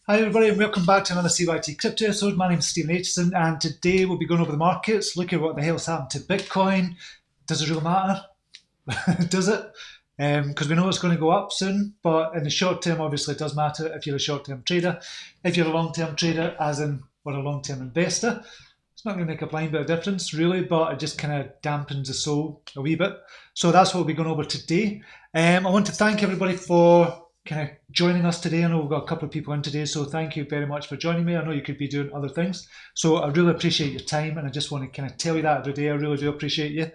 Hi everybody and welcome back to another CYT-Crypto episode. My name is Stephen Aitchison and today we'll be going over the markets, looking at what the hell's happened to Bitcoin. Does it really matter? Does it? Because we know it's going to go up soon, but in the short term obviously it does matter if you're a short-term trader. If you're a long-term trader, as in or a long-term investor, it's not going to make a blind bit of difference really, but it just kind of dampens the soul a wee bit. So that's what we'll be going over today. I want to thank everybody for kind of joining us today. I know we've got a couple of people in today, so thank you very much for joining me. I know you could be doing other things, so I really appreciate your time, and I just want to kind of tell you that every day. I really do appreciate you,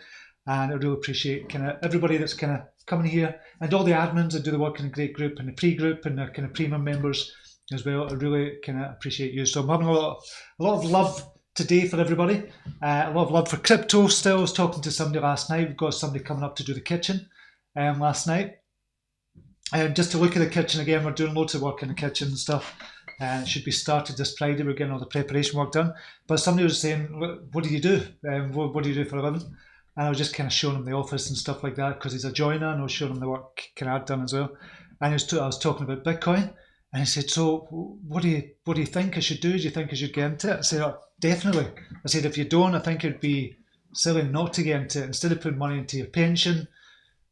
and I really appreciate kind of everybody that's kind of coming here, and all the admins that do the work in the great group and the pre-group and the kind of premium members as well. I really kind of appreciate you. So I'm having a lot of love today for everybody. A lot of love for crypto still. I was talking to somebody last night. We've got somebody coming up to do the kitchen last night. Just to look at the kitchen again, we're doing loads of work in the kitchen and stuff. It should be started this Friday. We're getting all the preparation work done. But somebody was saying, what do you do? What do you do for a living? And I was just kind of showing him the office and stuff like that because he's a joiner, and I was showing him the work kind of I'd done as well. And I was talking about Bitcoin, and he said, so what do you think I should do? Do you think I should get into it? I said, oh, definitely. I said, if you don't, I think it'd be silly not to get into it. Instead of putting money into your pension,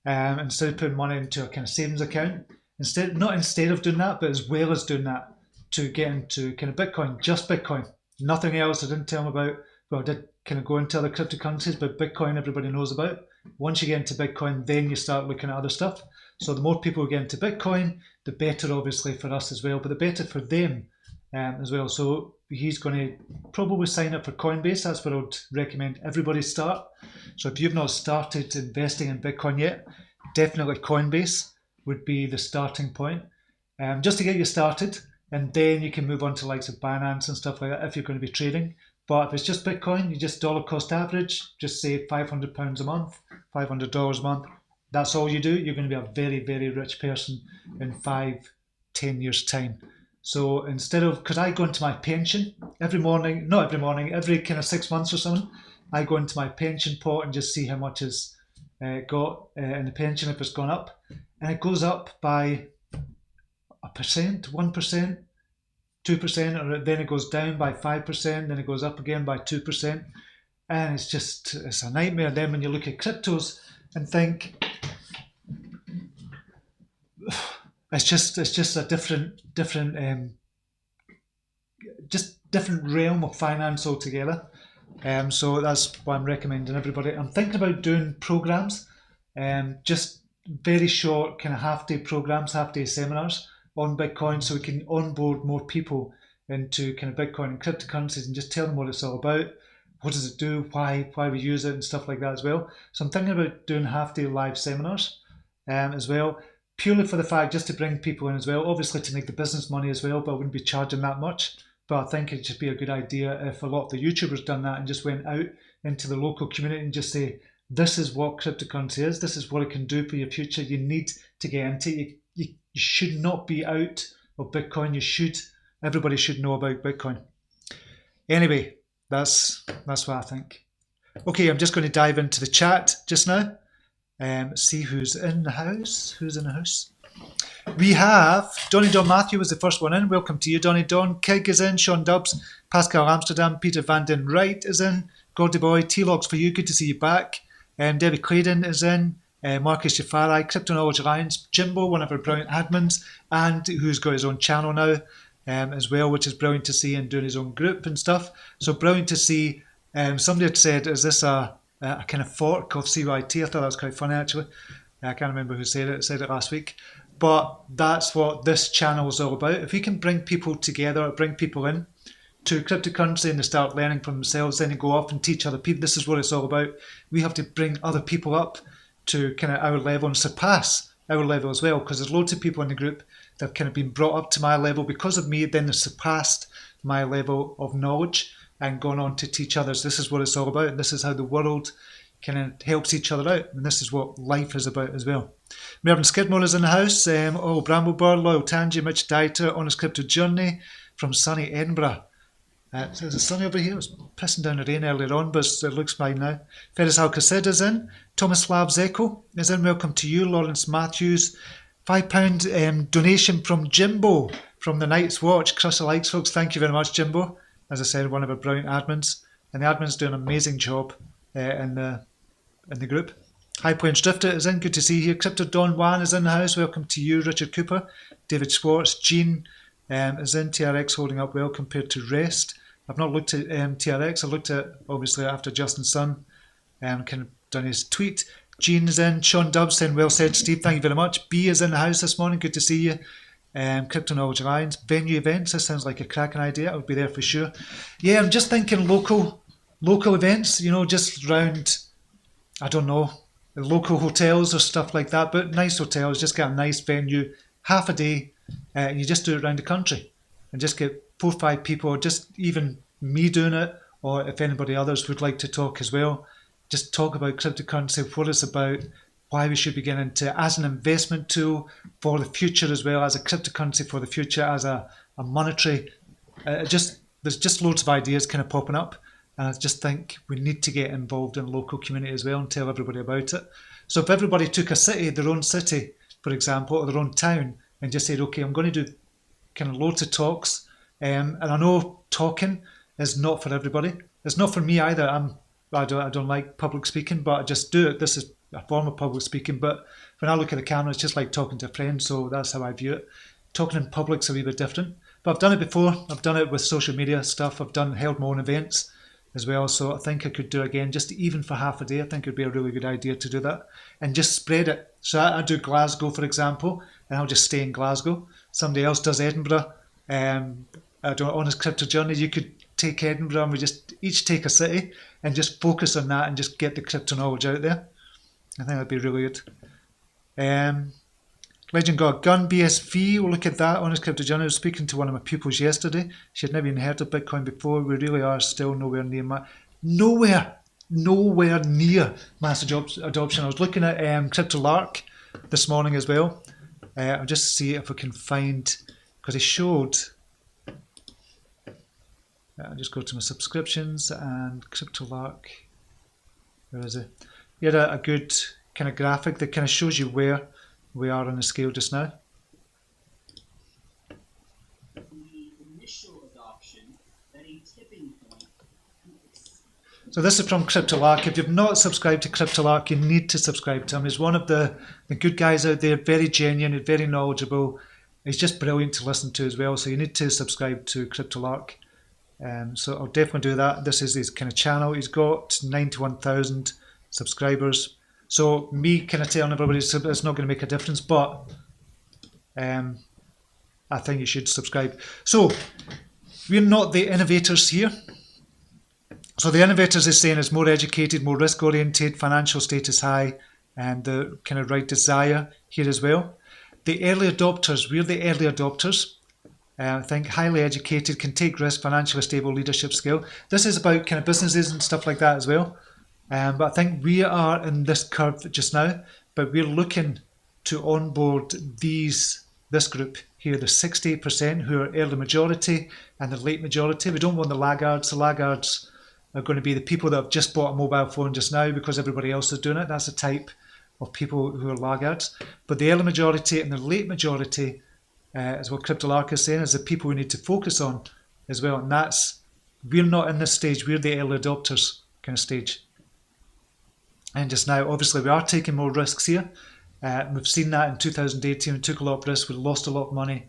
instead of putting money into a kind of savings account, instead of doing that, but as well as doing that, to get into kind of Bitcoin, just Bitcoin, nothing else. I didn't tell him about, well, I did kind of go into other cryptocurrencies, but Bitcoin everybody knows about. Once you get into Bitcoin, then you start looking at other stuff. So the more people who get into Bitcoin, the better obviously for us as well, but the better for them as well. So he's going to probably sign up for Coinbase. That's where I would recommend everybody start. So if you've not started investing in Bitcoin yet, definitely Coinbase would be the starting point, just to get you started, and then you can move on to likes of Binance and stuff like that if you're going to be trading. But if it's just Bitcoin, you just dollar cost average, just say £500 a month, $500 a month. That's all you do. You're going to be a very, very rich person in 5-10 years time. So instead of, because I go into my pension every morning, not every morning, every kind of 6 months or something, I go into my pension pot and just see how much is got in the pension if it's gone up. And it goes up by 1%, 1%, 2%, or then it goes down by 5%, then it goes up again by 2%. And it's a nightmare. Then when you look at cryptos and think, it's just a different realm of finance altogether. So that's why I'm recommending everybody. I'm thinking about doing programs, just very short kind of half-day programs, half-day seminars on Bitcoin, so we can onboard more people into kind of Bitcoin and cryptocurrencies and just tell them what it's all about, what does it do, why we use it and stuff like that as well. So I'm thinking about doing half-day live seminars as well, purely for the fact just to bring people in as well, obviously to make the business money as well, but I wouldn't be charging that much. But I think it'd just be a good idea if a lot of the YouTubers done that and just went out into the local community and just say, this is what cryptocurrency is, this is what it can do for your future, you need to get into it. You should not be out of Bitcoin. Everybody should know about Bitcoin. Anyway, that's what I think. Okay, I'm just going to dive into the chat just now. See who's in the house. We have Donny Don Matthew was the first one in. Welcome to you, Donny Don. Kig is in. Sean Dubs, Pascal Amsterdam, Peter Van Den Wright is in. Gordy Boy, T-Logs for you. Good to see you back. Debbie Claydon is in. Marcus Jafari, Crypto Knowledge Alliance, Jimbo, one of our brilliant admins, and who's got his own channel now as well, which is brilliant to see, and doing his own group and stuff. So brilliant to see. Somebody had said, is this a kind of fork of CYT? I thought that was quite funny actually. I can't remember who said it last week. But that's what this channel is all about. If we can bring people together, bring people in to cryptocurrency and they start learning from themselves, then they go off and teach other people. This is what it's all about. We have to bring other people up to kind of our level and surpass our level as well, because there's loads of people in the group that have kind of been brought up to my level because of me, then they've surpassed my level of knowledge and gone on to teach others. This is what it's all about, and this is how the world kind of helps each other out, and this is what life is about as well. Mervyn Skidmore is in the house. Bramblebird, Loyal Tangy, Mitch Dieter, Honest Crypto Journey from sunny Edinburgh. Is it sunny over here? It was pissing down the rain earlier on, but it looks fine now. Ferris Alcacid is in. Thomas Labs Echo is in. Welcome to you. Lawrence Matthews. £5 donation from Jimbo from the Night's Watch. Crush the likes, folks. Thank you very much, Jimbo. As I said, one of our brilliant admins. And the admin's doing an amazing job in the group. High Points Drifter is in. Good to see you here. Crypto Don Juan is in the house. Welcome to you, Richard Cooper. David Schwartz. Gene is in. TRX holding up well compared to rest. I've not looked at TRX. I looked at, obviously, after Justin Sun kind of done his tweet. Gene is in. Sean Dubbs saying, well said, Steve. Thank you very much. B is in the house this morning. Good to see you. Crypto Knowledge Alliance. Venue events. This sounds like a cracking idea. I'll be there for sure. Yeah, I'm just thinking local events, just around, I don't know, local hotels or stuff like that, but nice hotels. Just get a nice venue, half a day, and you just do it around the country and just get 4 or 5 people, or just even me doing it, or if anybody others would like to talk as well, just talk about cryptocurrency, what it's about, why we should be getting into it as an investment tool for the future as well, as a cryptocurrency for the future, as a monetary, there's just loads of ideas kind of popping up. And I just think we need to get involved in the local community as well and tell everybody about it. So if everybody took a city, their own city, for example, or their own town, and just said, okay, I'm going to do kind of loads of talks. And I know talking is not for everybody. It's not for me either. I don't like public speaking, but I just do it. This is a form of public speaking. But when I look at the camera, it's just like talking to a friend. So that's how I view it. Talking in public's a wee bit different. But I've done it before. I've done it with social media stuff. I've held my own events as well, so I think I could do it again, just even for half a day. I think it would be a really good idea to do that and just spread it. So I do Glasgow, for example, and I'll just stay in Glasgow. Somebody else does Edinburgh. I do an honest crypto journey. You could take Edinburgh and we just each take a city and just focus on that and just get the crypto knowledge out there. I think that'd be really good. Legend God Gun BSV, we'll look at that. Honest Crypto Journey. I was speaking to one of my pupils yesterday. She had never even heard of Bitcoin before. We really are still nowhere near mass adoption. I was looking at Crypto Lark this morning as well. I'll just see if I can find, because it showed. I'll just go to my subscriptions and Crypto Lark. Where is it? He had a good kind of graphic that kind of shows you where we are on the scale just now. The initial adoption at a tipping point. So this is from CryptoLark. If you've not subscribed to CryptoLark, you need to subscribe to him. He's one of the good guys out there, very genuine, very knowledgeable. He's just brilliant to listen to as well. So you need to subscribe to CryptoLark. So I'll definitely do that. This is his kind of channel. He's got 91,000 subscribers. So me kind of telling everybody it's not going to make a difference, but I think you should subscribe. So we're not the innovators here. So the innovators is saying is more educated, more risk-oriented, financial status high, and the kind of right desire here as well. The early adopters, we're the early adopters. I think highly educated, can take risk, financially stable, leadership skill. This is about kind of businesses and stuff like that as well. But I think we are in this curve just now, but we're looking to onboard this group here, the 68% who are early majority and the late majority. We don't want the laggards. The laggards are going to be the people that have just bought a mobile phone just now because everybody else is doing it. That's the type of people who are laggards. But the early majority and the late majority, is what CryptoLark is saying, is the people we need to focus on as well. And we're not in this stage, we're the early adopters kind of stage. And just now, obviously, we are taking more risks here. We've seen that in 2018. We took a lot of risks. We lost a lot of money.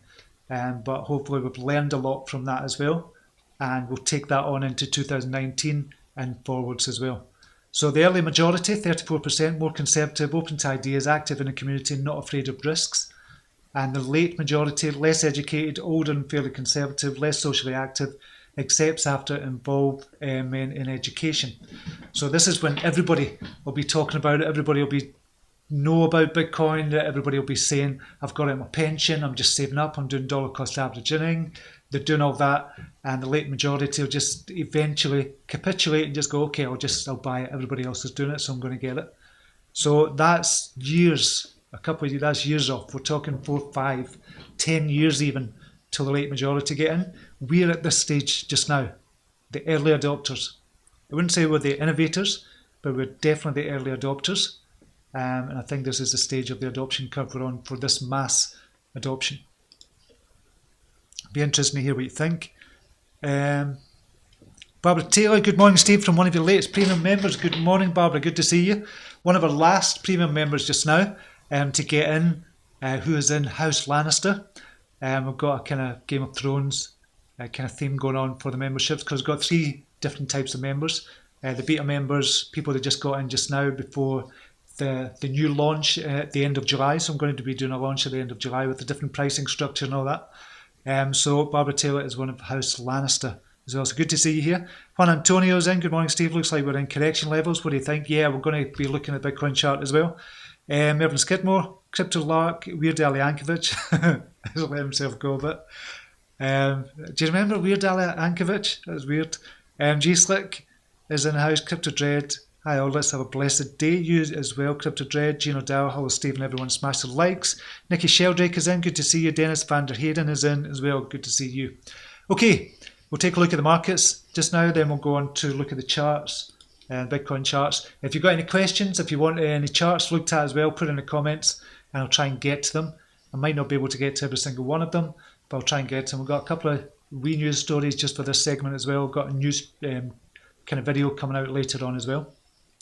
But hopefully, we've learned a lot from that as well. And we'll take that on into 2019 and forwards as well. So the early majority, 34%, more conservative, open to ideas, active in the community, not afraid of risks. And the late majority, less educated, older and fairly conservative, less socially active, accepts after involvement in education. So this is when everybody will be talking about it. Everybody will know about Bitcoin. Everybody will be saying, I've got it in my pension. I'm just saving up. I'm doing dollar cost averaging. They're doing all that. And the late majority will just eventually capitulate and just go, okay, I'll buy it. Everybody else is doing it, so I'm going to get it. So that's years, that's years off. We're talking 4, 5, 10 years even till the late majority get in. We're at this stage just now, the early adopters. I wouldn't say we're the innovators, but we're definitely the early adopters. And I think this is the stage of the adoption curve we're on for this mass adoption. Be interesting to hear what you think. Barbara Taylor, good morning, Steve, from one of your latest premium members. Good morning, Barbara, good to see you. One of our last premium members just now to get in, who is in House Lannister. We've got a kind of Game of Thrones kind of theme going on for the memberships, because we've got 3 different types of members. The beta members, people that just got in just now before the new launch at the end of July. So I'm going to be doing a launch at the end of July with a different pricing structure and all that. So Barbara Taylor is one of House Lannister as well. So good to see you here. Juan Antonio's in. Good morning, Steve. Looks like we're in correction levels. What do you think? Yeah, we're going to be looking at the Bitcoin chart as well. Mervyn Skidmore, Crypto Lark, Weird Al Yankovic. He's let himself go a bit. Do you remember Weird Al Yankovic? That was weird. G-Slick is in the house. Crypto Dread. Hi all, let's have a blessed day. You as well, Crypto Dread. Gino Dow, hello Steve and everyone. Smash the likes. Nikki Sheldrake is in. Good to see you. Dennis van der Hayden is in as well. Good to see you. Okay, we'll take a look at the markets just now. Then we'll go on to look at the charts and Bitcoin charts. If you've got any questions, if you want any charts looked at as well, put in the comments and I'll try and get to them. I might not be able to get to every single one of them, but I'll try and get to them. We've got a couple of wee news stories just for this segment as well. We've got a news kind of video coming out later on as well.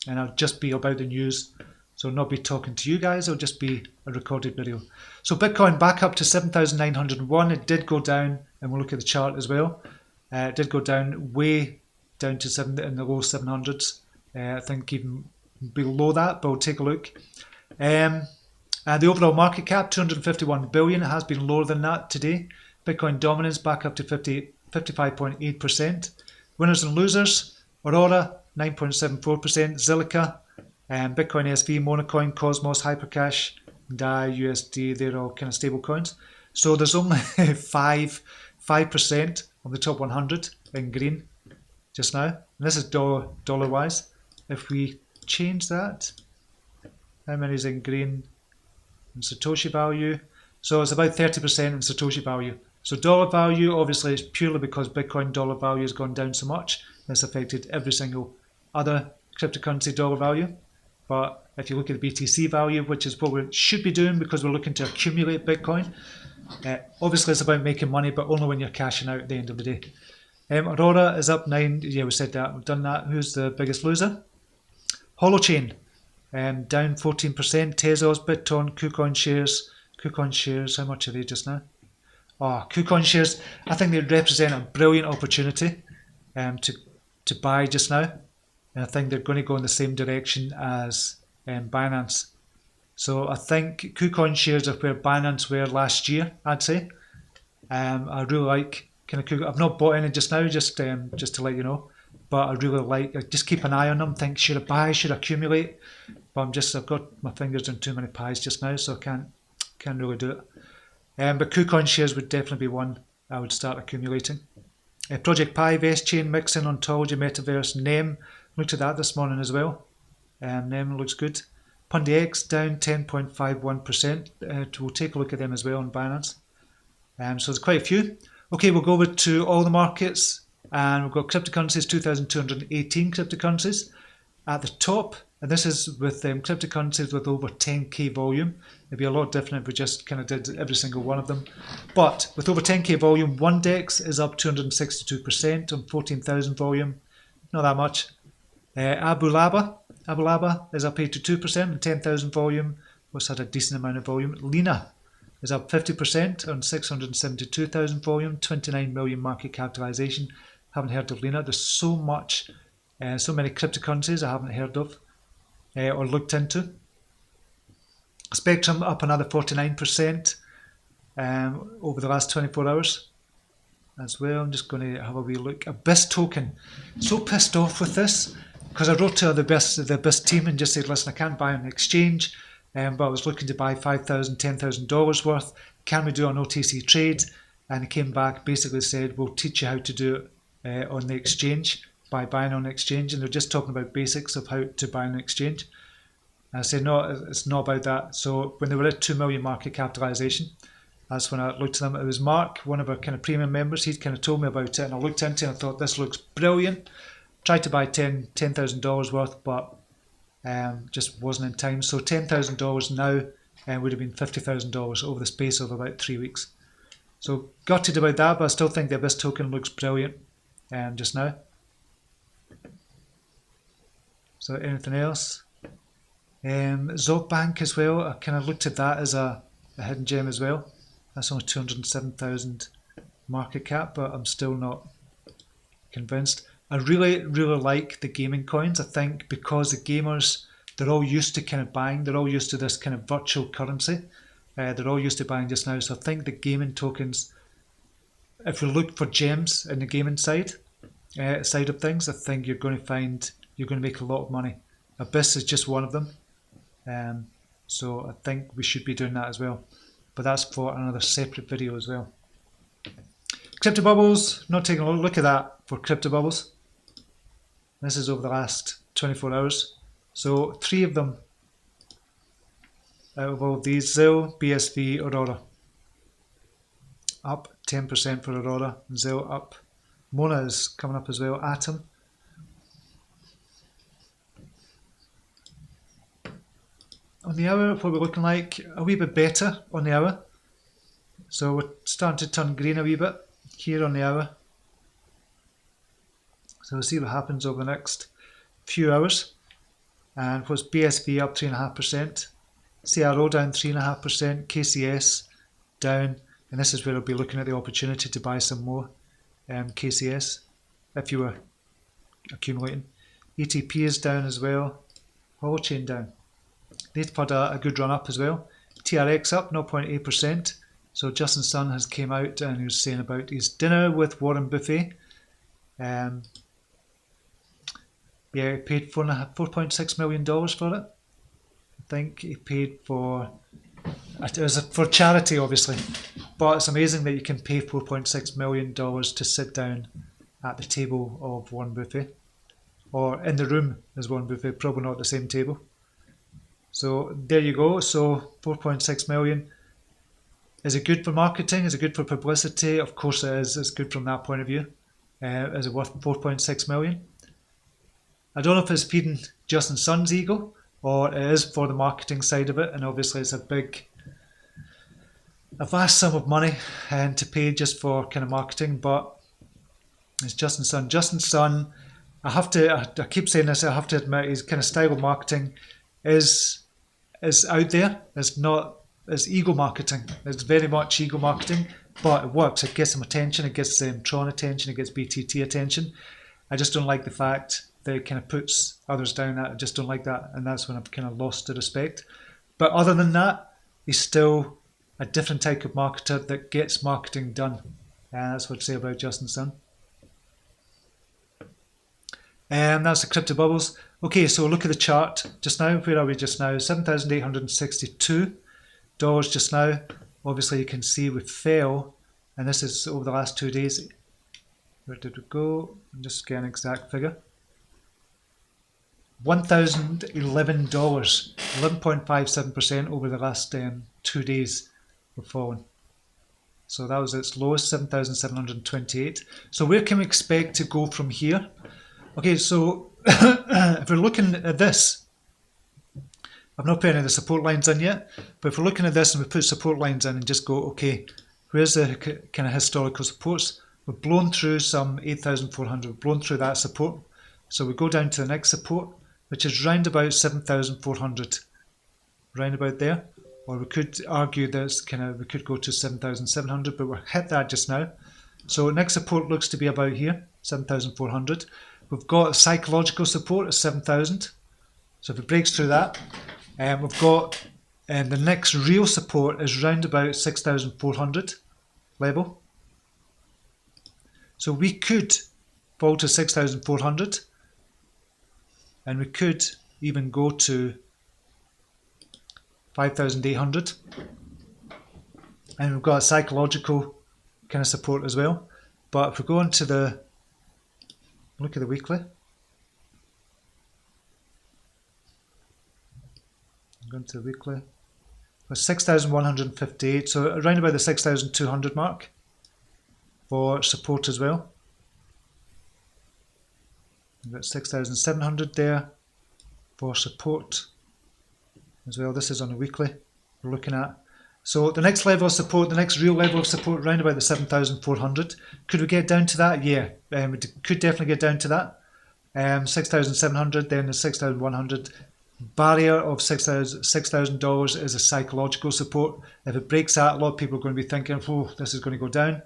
And I'll just be about the news. So I'll not be talking to you guys, it'll just be a recorded video. So Bitcoin back up to 7,901. It did go down, and we'll look at the chart as well. It did go down way down to in the low 700s. I think even below that, but we'll take a look. And the overall market cap, 251 billion. It has been lower than that today. Bitcoin dominance back up to 55.8%. Winners and losers, Aurora, 9.74%, Zilliqa, Bitcoin SV, Monocoin, Cosmos, Hypercash, DAI, USD, they're all kind of stable coins. So there's only 5% of the top 100 in green just now. And this is dollar wise. If we change that, how many is in green in Satoshi value? So it's about 30% in Satoshi value. So dollar value, obviously, it's purely because Bitcoin dollar value has gone down so much. It's affected every single other cryptocurrency dollar value. But if you look at the BTC value, which is what we should be doing because we're looking to accumulate Bitcoin, obviously it's about making money, but only when you're cashing out at the end of the day. Aurora is up 9. Yeah, we said that. We've done that. Who's the biggest loser? Holochain, down 14%. Tezos, Bitcoin, KuCoin shares. KuCoin shares, how much are they just now? Oh, KuCoin shares, I think they represent a brilliant opportunity to buy just now. And I think they're going to go in the same direction as Binance. So I think KuCoin shares are where Binance were last year, I'd say. I really like kind of KuCoin. I've not bought any just now, just to let you know. But I really like, I just keep an eye on them, think should I buy, should I accumulate? But I've got my fingers in too many pies just now, so I can't really do it. But KuCoin shares would definitely be one I would start accumulating. Project Pi, VestChain, Mixin, Ontology, Metaverse, NEM. Looked at that this morning as well. NEM looks good. PundiX down 10.51%. We'll take a look at them as well on Binance. So there's quite a few. Okay, we'll go over to all the markets. And we've got cryptocurrencies, 2,218 cryptocurrencies. At the top, and this is with cryptocurrencies with over 10k volume. It'd be a lot different if we just kind of did every single one of them. But with over 10k volume, Ondex is up 262% on 14,000 volume. Not that much. Abu Laba is up 82% on 10,000 volume. What's had a decent amount of volume. Lena is up 50% on 672,000 volume, 29 million market capitalization. Haven't heard of Lena. There's so much, so many cryptocurrencies I haven't heard of or looked into. Spectrum up another 49% over the last 24 hours as well. I'm just going to have a wee look. Abyss token. So pissed off with this because I wrote to the Abyss team and just said, listen, I can't buy on the exchange, but I was looking to buy $5,000, $10,000 worth. Can we do an OTC trade? And it came back, basically said, we'll teach you how to do it on the exchange by buying on the exchange. And they're just talking about basics of how to buy on the exchange. And I said, no, it's not about that. So when they were at 2 million market capitalization, that's when I looked at them. It was Mark, one of our kind of premium members. He'd kind of told me about it, and I looked into it and I thought, this looks brilliant. Tried to buy $10,000 worth, but just wasn't in time. So $10,000 now would have been $50,000 over the space of about 3 weeks. So gutted about that, but I still think the Abyss token looks brilliant just now. So anything else? Zogbank as well, I kind of looked at that as a hidden gem as well. That's only 207,000 market cap, but I'm still not convinced. I really like the gaming coins. I think because the gamers, they're all used to kind of buying, they're all used to this kind of virtual currency. They're all used to buying just now. So I think the gaming tokens, if we look for gems in the gaming side of things, I think you're going to make a lot of money. Abyss is just one of them. So I think we should be doing that as well. But that's for another separate video as well. Crypto bubbles, not taking a look at that for crypto bubbles. This is over the last 24 hours. So 3 of them out of all these: ZIL, BSV, Aurora. Up 10% for Aurora, ZIL up. Mona is coming up as well, Atom. On the hour, what we're looking like, a wee bit better on the hour. So we're starting to turn green a wee bit here on the hour. So we'll see what happens over the next few hours. And what's BSV up 3.5%, CRO down 3.5%, KCS down, and this is where I'll be looking at the opportunity to buy some more KCS if you were accumulating. ETP is down as well, Holochain down. They've had a good run up as well. TRX up 0.8%. So Justin Sun has came out and he was saying about his dinner with Warren Buffett. Yeah, he paid $4.6 million for it. I think he paid for it was for charity, obviously. But it's amazing that you can pay $4.6 million to sit down at the table of Warren Buffett, or in the room as Warren Buffett, probably not at the same table. So there you go. So 4.6 million. Is it good for marketing? Is it good for publicity? Of course it is. It's good from that point of view. Is it worth 4.6 million? I don't know if it's feeding Justin Sun's ego or it is for the marketing side of it. And obviously it's a vast sum of money to pay just for kind of marketing. But it's Justin Sun. Justin Sun, I keep saying this, I have to admit, his kind of style of marketing is out there. It's ego marketing. It's very much ego marketing, but it works. It gets them attention. It gets Tron attention. It gets BTT attention. I just don't like the fact that it kind of puts others down. I just don't like that, and that's when I've kind of lost the respect. But other than that, he's still a different type of marketer that gets marketing done. And that's what I'd say about Justin Sun. And that's the crypto bubbles. Okay, so look at the chart just now. Where are we just now? $7,862 just now. Obviously, you can see we fell, and this is over the last 2 days. Where did we go? I'm just getting an exact figure. $1,011, 11.57% over the last 2 days we've fallen. So that was its lowest, 7,728. So where can we expect to go from here? Okay, so if we're looking at this, I've not put any of the support lines in yet, but if we're looking at this and we put support lines in and just go, okay, where's the kind of historical supports? We've blown through some 8,400, we've blown through that support. So we go down to the next support, which is round about 7,400, round about there. Or we could argue that we could go to 7,700, but we're hit that just now. So next support looks to be about here, 7,400. We've got psychological support at 7,000. So if it breaks through that, we've got the next real support is round about 6,400 level. So we could fall to 6,400, and we could even go to 5,800. And we've got a psychological kind of support as well. But if we go into look at the weekly. I'm going to the weekly. It's 6,158, so around about the 6,200 mark for support as well. We've got 6,700 there for support as well. This is on a weekly we're looking at. So the next level of support, the next real level of support, around about the 7,400. Could we get down to that? Yeah, we could definitely get down to that. 6,700, then the 6,100. Barrier of $6,000 is a psychological support. If it breaks that, a lot of people are going to be thinking, oh, this is going to go down.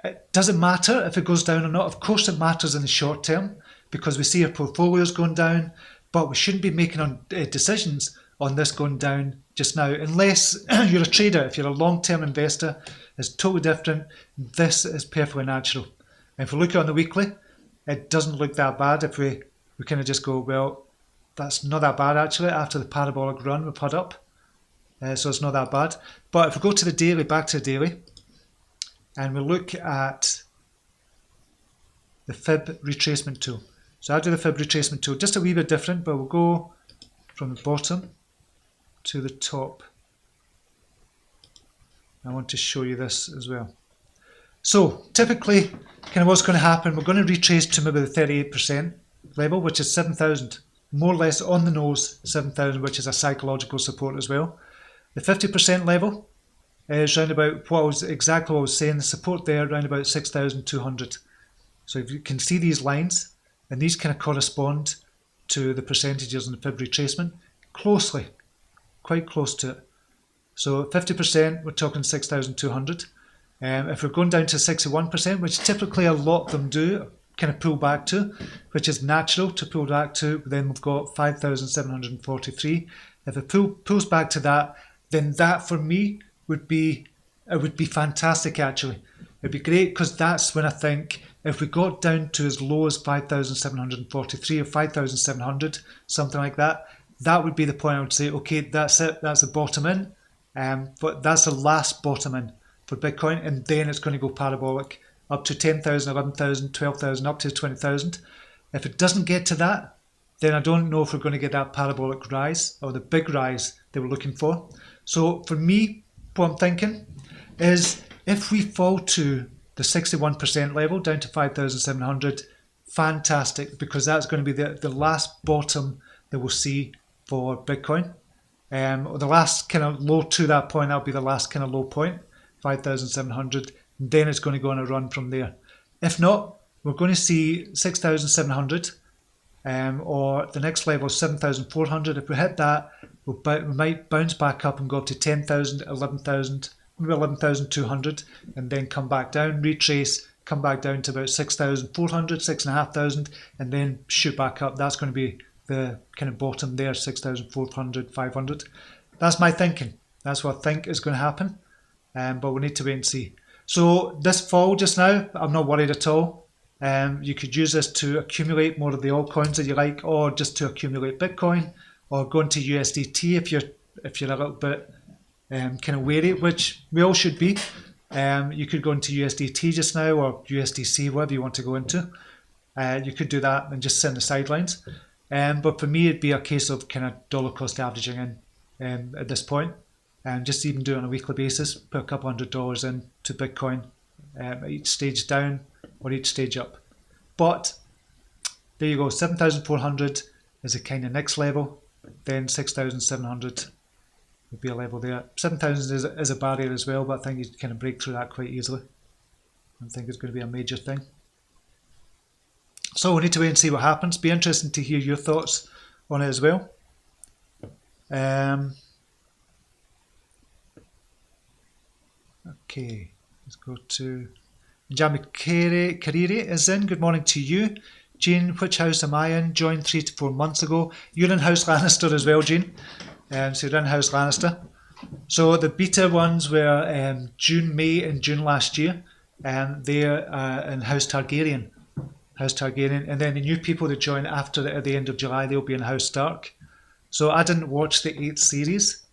It doesn't matter if it goes down or not. Of course it matters in the short term because we see our portfolios going down, but we shouldn't be making decisions on this going down just now, unless you're a trader. If you're a long-term investor, it's totally different. This is perfectly natural. And if we look at it on the weekly, it doesn't look that bad. If we kind of just go, well, that's not that bad actually after the parabolic run we've had up. So it's not that bad. But if we go to the daily, back to the daily, and we look at the fib retracement tool. So I do the fib retracement tool, just a wee bit different, but we'll go from the bottom to the top. I want to show you this as well. So typically, kind of what's going to happen, we're going to retrace to maybe the 38% level, which is 7,000. More or less on the nose, 7,000, which is a psychological support as well. The 50% level is around about exactly what I was saying, the support there around about 6,200. So if you can see these lines, and these kind of correspond to the percentages in the fib retracement closely, quite close to it. So 50%, we're talking 6,200. If we're going down to 61%, which typically a lot of them do, kind of pull back to, which is natural to pull back to, then we've got 5,743. If it pulls back to that, then that for me would be fantastic actually. It'd be great because that's when I think if we got down to as low as 5,743 or 5,700, something like that, that would be the point I would say, okay, that's it, that's the bottom in. But that's the last bottom in for Bitcoin, and then it's going to go parabolic up to 10,000, 11,000, 12,000, up to 20,000. If it doesn't get to that, then I don't know if we're going to get that parabolic rise or the big rise that we're looking for. So for me, what I'm thinking is if we fall to the 61% level down to 5,700, fantastic, because that's going to be the last bottom that we'll see for Bitcoin. Or the last kind of low to that point, that'll be the last kind of low point, 5,700. Then it's going to go on a run from there. If not, we're going to see 6,700 or the next level is 7,400. If we hit that, we might bounce back up and go up to 10,000, 11,000, maybe 11,200, and then come back down, retrace, come back down to about 6,400, 6,500, and then shoot back up. That's going to be the kind of bottom there, 6,400, 500. That's my thinking. That's what I think is going to happen, but we need to wait and see. So this fall just now, I'm not worried at all. You could use this to accumulate more of the altcoins that you like, or just to accumulate Bitcoin, or go into USDT if you're a little bit kind of wary, which we all should be. You could go into USDT just now, or USDC, whatever you want to go into. You could do that and just sit on the sidelines. But for me, it'd be a case of kind of dollar cost averaging in at this point. And just even do it on a weekly basis, put a couple $100 in to Bitcoin, each stage down or each stage up. But there you go, 7,400 is a kind of next level, then 6,700 would be a level there. 7,000 is a barrier as well, but I think you can kind of break through that quite easily. I think it's going to be a major thing. So we need to wait and see what happens. Be interesting to hear your thoughts on it as well. Okay, let's go to Jamie Kariri is in. Good morning to you. Jean, which house am I in? Joined 3 to 4 months ago. You're in House Lannister as well, Jean. So you're in House Lannister. So the beta ones were May and June last year. And they're in House Targaryen. And then the new people that join after at the end of July, they'll be in House Stark. So I didn't watch the 8th series.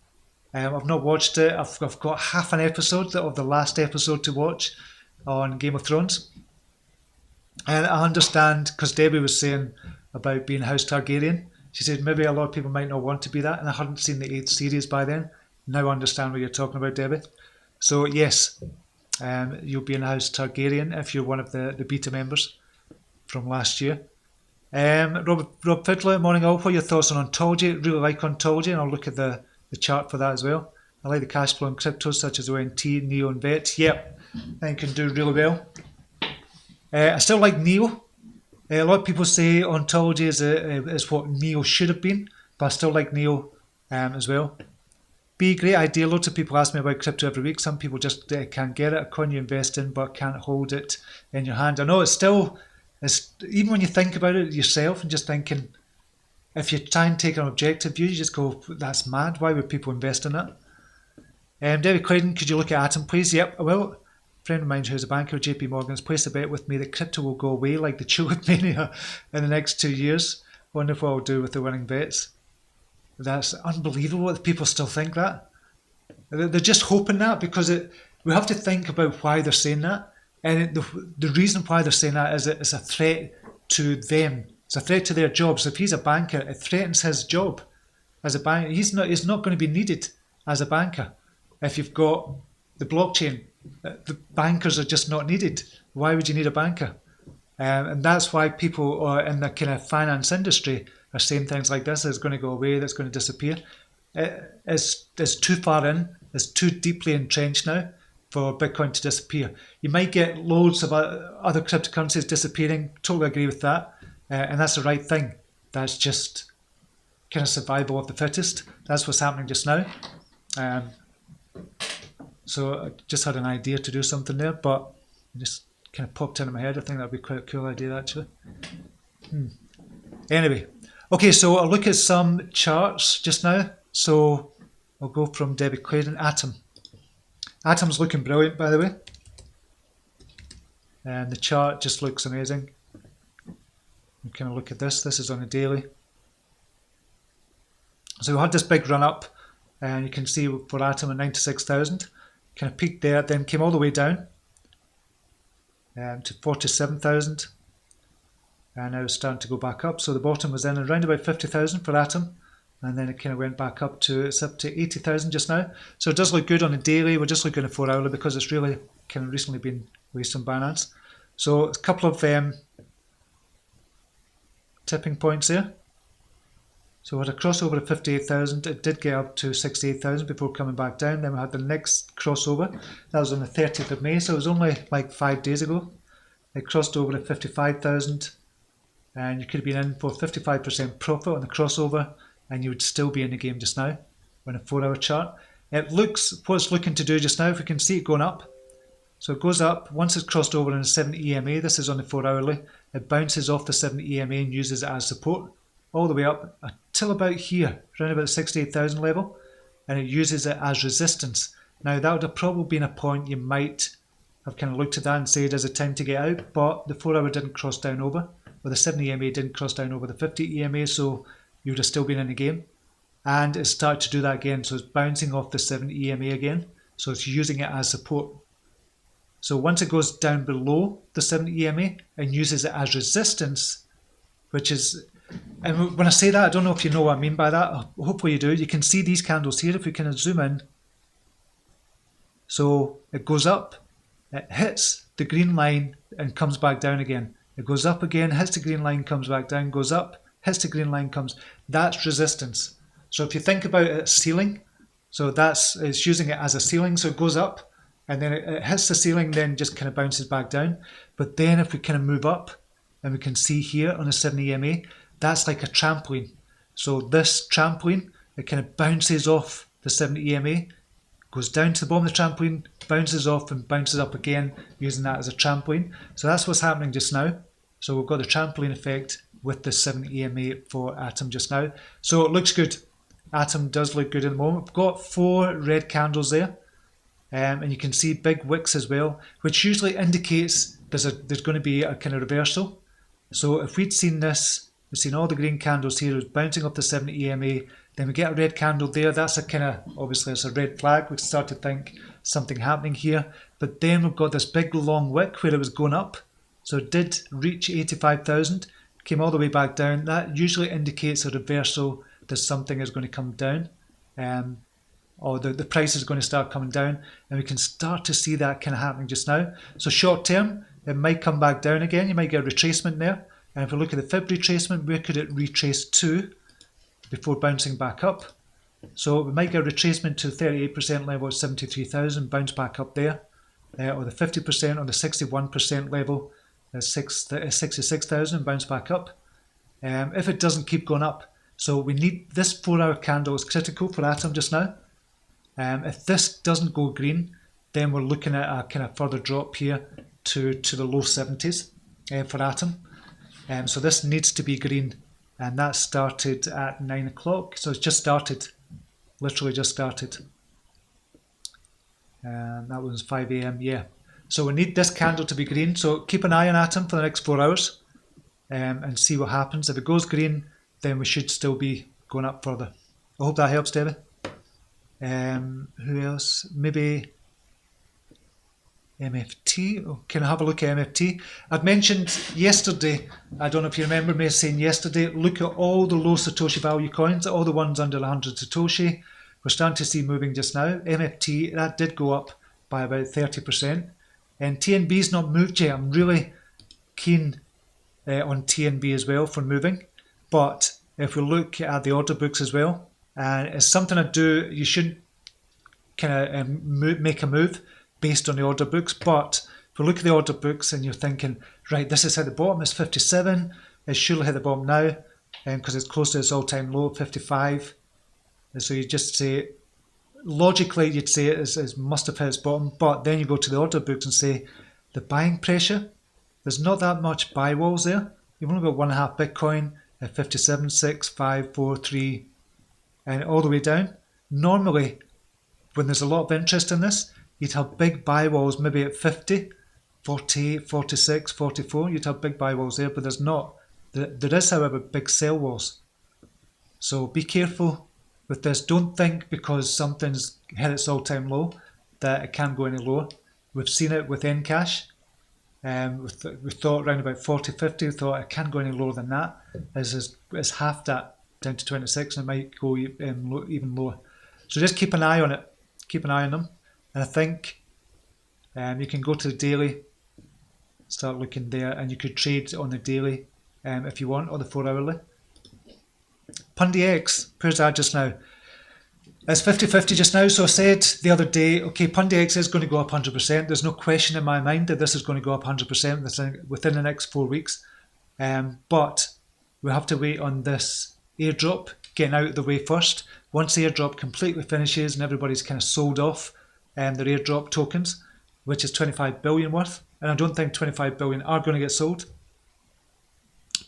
I've not watched it. I've got half an episode of the last episode to watch on Game of Thrones. And I understand, because Debbie was saying about being House Targaryen, she said maybe a lot of people might not want to be that, and I hadn't seen the 8th series by then. Now I understand what you're talking about, Debbie. So yes, you'll be in House Targaryen if you're one of the beta members from last year. Rob Fiddler, morning all. What are your thoughts on Ontology? Really like Ontology, and I'll look at the chart for that as well. I like the cash flow in cryptos such as ONT, NEO, and VET. Yep, I think can do really well. I still like NEO. A lot of people say Ontology is what NEO should have been, but I still like NEO as well. B, great idea. Lots of people ask me about crypto every week. Some people just can't get it. A coin you invest in, but can't hold it in your hand. I know it's even when you think about it yourself and just thinking, if you try and take an objective view, you just go, that's mad. Why would people invest in that? David Clayton, could you look at Atom, please? Yep, I will. A friend of mine who's a banker at JP Morgan has placed a bet with me that crypto will go away like the tulip mania in the next 2 years. Wonder what I'll do with the winning bets. That's unbelievable that people still think that. They're just hoping that because we have to think about why they're saying that. And the reason why they're saying that is it's a threat to them. It's a threat to their jobs. If he's a banker, it threatens his job as a banker. He's not going to be needed as a banker. If you've got the blockchain, the bankers are just not needed. Why would you need a banker? And that's why people in the kind of finance industry are saying things like this is going to go away, that's going to disappear. It's too far in, it's too deeply entrenched now for Bitcoin to disappear. You might get loads of other cryptocurrencies disappearing, totally agree with that, and that's the right thing. That's just kind of survival of the fittest. That's what's happening just now. So I just had an idea to do something there, but it just kind of popped into my head. I think that'd be quite a cool idea actually. Anyway, okay, so I'll look at some charts just now. So I'll go from Debbie Claydon, Atom. Atom's looking brilliant, by the way. And the chart just looks amazing. You kind of look at this. This is on a daily. So we had this big run up, and you can see for Atom at 96,000. Kind of peaked there, then came all the way down to 47,000. And now it's starting to go back up. So the bottom was in around about 50,000 for Atom. And then it kind of went back up to 80,000 just now. So it does look good on a daily. We're just looking at 4 hourly because it's really kind of recently been released on Binance. So a couple of tipping points there. So we had a crossover of 58,000. It did get up to 68,000 before coming back down. Then we had the next crossover. That was on the 30th of May. So it was only like 5 days ago. It crossed over to 55,000. And you could have been in for 55% profit on the crossover. And you would still be in the game just now on a 4 hour chart. It looks, what it's looking to do just now, if we can see it going up. So it goes up, once it's crossed over in a 70 EMA, this is on the 4 hourly, it bounces off the 70 EMA and uses it as support, all the way up until about here, around about the 68,000 level, and it uses it as resistance. Now that would have probably been a point you might have kind of looked at that and said, is it time to get out? But the 4 hour didn't cross down over, or the 70 EMA didn't cross down over the 50 EMA, so you would have still been in the game. And it started to do that again, so it's bouncing off the 70 EMA again, so it's using it as support. So once it goes down below the 70 EMA and uses it as resistance, which is, and when I say that, I don't know if you know what I mean by that, hopefully you do. You can see these candles here, if we can zoom in. So it goes up, it hits the green line and comes back down again. It goes up again, hits the green line, comes back down, goes up, hits the green line, comes, that's resistance. So if you think about it as ceiling, so it's using it as a ceiling, so it goes up and then it hits the ceiling, then just kind of bounces back down. But then if we kind of move up, and we can see here on the 70 EMA, that's like a trampoline. So this trampoline, it kind of bounces off the 70 EMA, goes down to the bottom of the trampoline, bounces off and bounces up again, using that as a trampoline. So that's what's happening just now. So we've got the trampoline effect with the 70 EMA for Atom just now. So it looks good. Atom does look good at the moment. We've got 4 red candles there. And you can see big wicks as well, which usually indicates there's going to be a kind of reversal. So if we'd seen this, we've seen all the green candles here, it's bouncing up the 70 EMA, then we get a red candle there, that's a kind of, obviously it's a red flag, we start to think something happening here. But then we've got this big long wick where it was going up. So it did reach 85,000, came all the way back down. That usually indicates a reversal, that something is going to come down. Or the price is going to start coming down, and we can start to see that kind of happening just now. So short term, it might come back down again. You might get a retracement there, And if we look at the Fib retracement, where could it retrace to before bouncing back up? So we might get a retracement to the 38% level at 73,000, bounce back up there, or the 50% or the 61% level at 66,000, bounce back up. If it doesn't keep going up, so we need this 4-hour candle is critical for Atom just now. If this doesn't go green, then we're looking at a kind of further drop here to the low 70s for Atom. So this needs to be green, and that started at 9 o'clock. So it's just started, literally just started. And that was 5 a.m. Yeah. So we need this candle to be green. So keep an eye on Atom for the next 4 hours and see what happens. If it goes green, then we should still be going up further. I hope that helps, David. Who else? Maybe MFT. Oh, can I have a look at MFT? I'd mentioned yesterday, I don't know if you remember me saying yesterday, look at all the low Satoshi value coins, all the ones under 100 Satoshi. We're starting to see moving just now. MFT, that did go up by about 30%. And TNB's not moved yet. I'm really keen on TNB as well for moving. But if we look at the order books as well, and it's something I do, you shouldn't kind of make a move based on the order books. But if we look at the order books and you're thinking, right, this is at the bottom, it's 57, it should hit the bottom now because it's close to its all-time low, 55. And so you just say, logically, you'd say it must have hit its bottom, but then you go to the order books and say, the buying pressure, there's not that much buy walls there. You've only got 1.5 Bitcoin at 57, 6, 5, 4, 3, and all the way down. Normally, when there's a lot of interest in this, you'd have big buy walls maybe at 50, 48, 46, 44. You'd have big buy walls there, but there's not. There is, however, big sell walls. So be careful with this. Don't think because something's hit its all-time low that it can't go any lower. We've seen it with Encash. We thought around about 40, 50. We thought it can't go any lower than that. It's half that down to 26, and it might go even lower. So just keep an eye on it. Keep an eye on them. And I think you can go to the daily, start looking there, and you could trade on the daily if you want, or the 4 hourly. PundiX, where's that just now? It's 50-50 just now. So I said the other day, okay, PundiX is going to go up 100%. There's no question in my mind that this is going to go up 100% within the next 4 weeks. But we have to wait on this airdrop getting out of the way first. Once the airdrop completely finishes and everybody's kind of sold off their airdrop tokens, which is 25 billion worth, and I don't think 25 billion are going to get sold,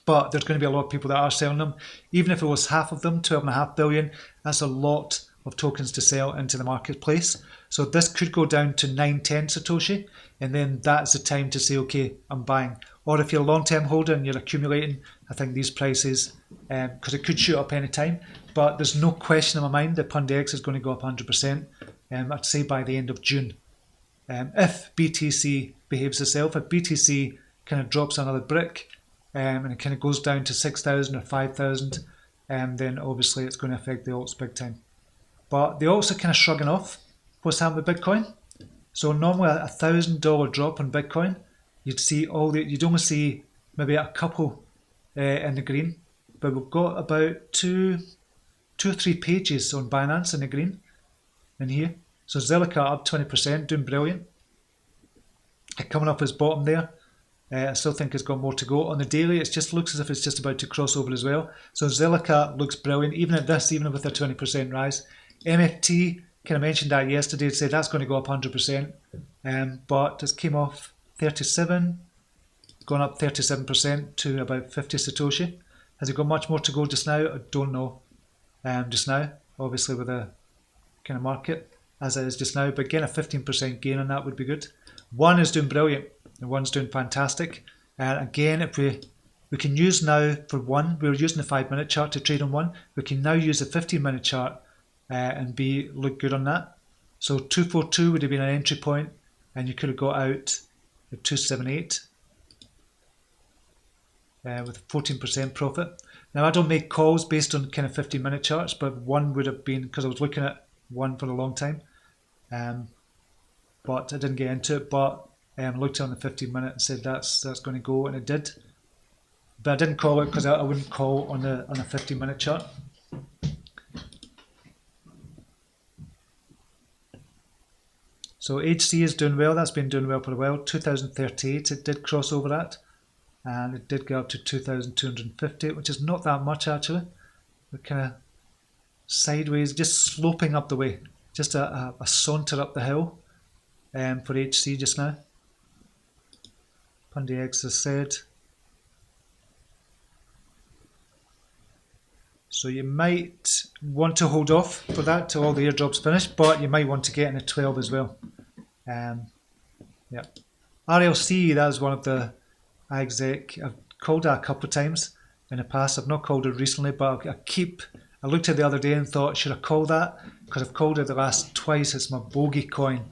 but there's going to be a lot of people that are selling them. Even if it was half of them, 12.5 billion, that's a lot of tokens to sell into the marketplace. So this could go down to 9-10 Satoshi, and then that's the time to say, okay, I'm buying. Or if you're a long-term holder and you're accumulating, I think these prices, because it could shoot up any time, but there's no question in my mind that PundiX is going to go up 100%, I'd say by the end of June. If BTC behaves itself, if BTC kind of drops another brick, and it kind of goes down to 6,000 or 5,000, then obviously it's going to affect the alts big time. But the alts are kind of shrugging off what's happened with Bitcoin. So normally a $1,000 drop on Bitcoin, you'd only see maybe a couple in the green, but we've got about two or three pages on Binance in the green in here. So Zilliqa up 20%, doing brilliant. Coming up as bottom there. I still think it's got more to go. On the daily, it just looks as if it's just about to cross over as well. So Zilliqa looks brilliant, even at this, even with a 20% rise. MFT, kind of mentioned that yesterday, said that's going to go up 100%, but it came off 37, gone up 37% to about 50 Satoshi. Has it got much more to go just now? I don't know. Just now, obviously with a kind of market as it is just now, but again, a 15% gain on that would be good. One is doing brilliant. And one's doing fantastic. Again, if we can use now for one, we were using the 5-minute chart to trade on one. We can now use the 15-minute chart and look good on that. So 242 would have been an entry point, and you could have got out at 278 with 14% profit. Now I don't make calls based on kind of 15-minute charts, but one would have been, because I was looking at one for a long time, but I didn't get into it. But looked on the 15-minute and said that's going to go, and it did. but I didn't call it because I wouldn't call on a 15-minute chart. So HC is doing well. That's been doing well for a while. 2038 it did cross over that, and it did go up to 2250, which is not that much actually. We're kind of sideways, just sloping up the way, just a saunter up the hill for HC just now. Pundy X as said. So you might want to hold off for that till all the airdrops finish, but you might want to get in at 12 as well. Yeah. RLC, that is one of the exec. I've called that a couple of times in the past. I've not called it recently, but I looked at it the other day and thought, should I call that? Because I've called it the last twice. It's my bogey coin,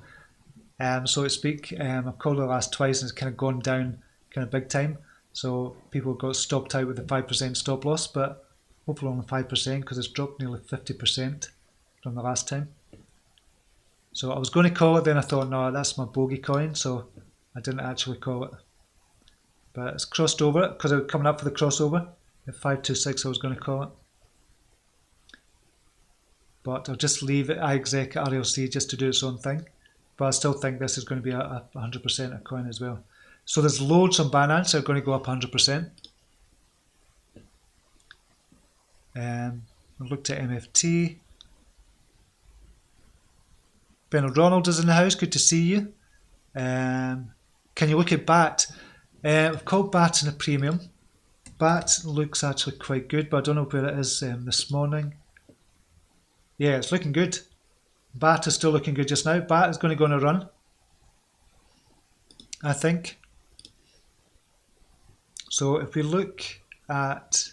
so to speak. I've called it the last twice and it's kind of gone down kind of big time. So people got stopped out with the 5% stop loss, but hopefully only 5% because it's dropped nearly 50% from the last time. So I was going to call it, then I thought, no, that's my bogey coin, so I didn't actually call it. But it's crossed over it because I was coming up for the crossover. At 526 I was going to call it. But I'll just leave it iExec RLC just to do its own thing. But I still think this is going to be a 100% a coin as well. So there's loads on Binance that are going to go up 100%. I looked at MFT. Bernard Ronald is in the house. Good to see you. Can you look at BAT? I've called BAT in a premium. BAT looks actually quite good, but I don't know where it is this morning. Yeah, it's looking good. BAT is still looking good just now. BAT is going to go on a run, I think. So if we look at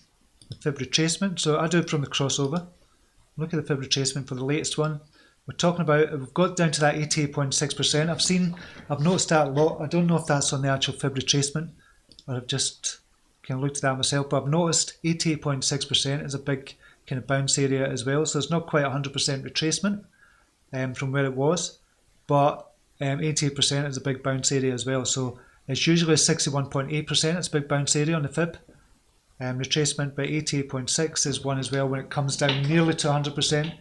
the fib retracement, so I do it from the crossover. Look at the fib retracement for the latest one. We're talking about, we've got down to that 88.6%. I've noticed that a lot. I don't know if that's on the actual fib retracement, or I've just kind of looked at that myself, but I've noticed 88.6% is a big kind of bounce area as well. So it's not quite 100% retracement from where it was, but 88% is a big bounce area as well. So it's usually 61.8%. It's a big bounce area on the fib retracement, but 88.6 is one as well when it comes down nearly to 100%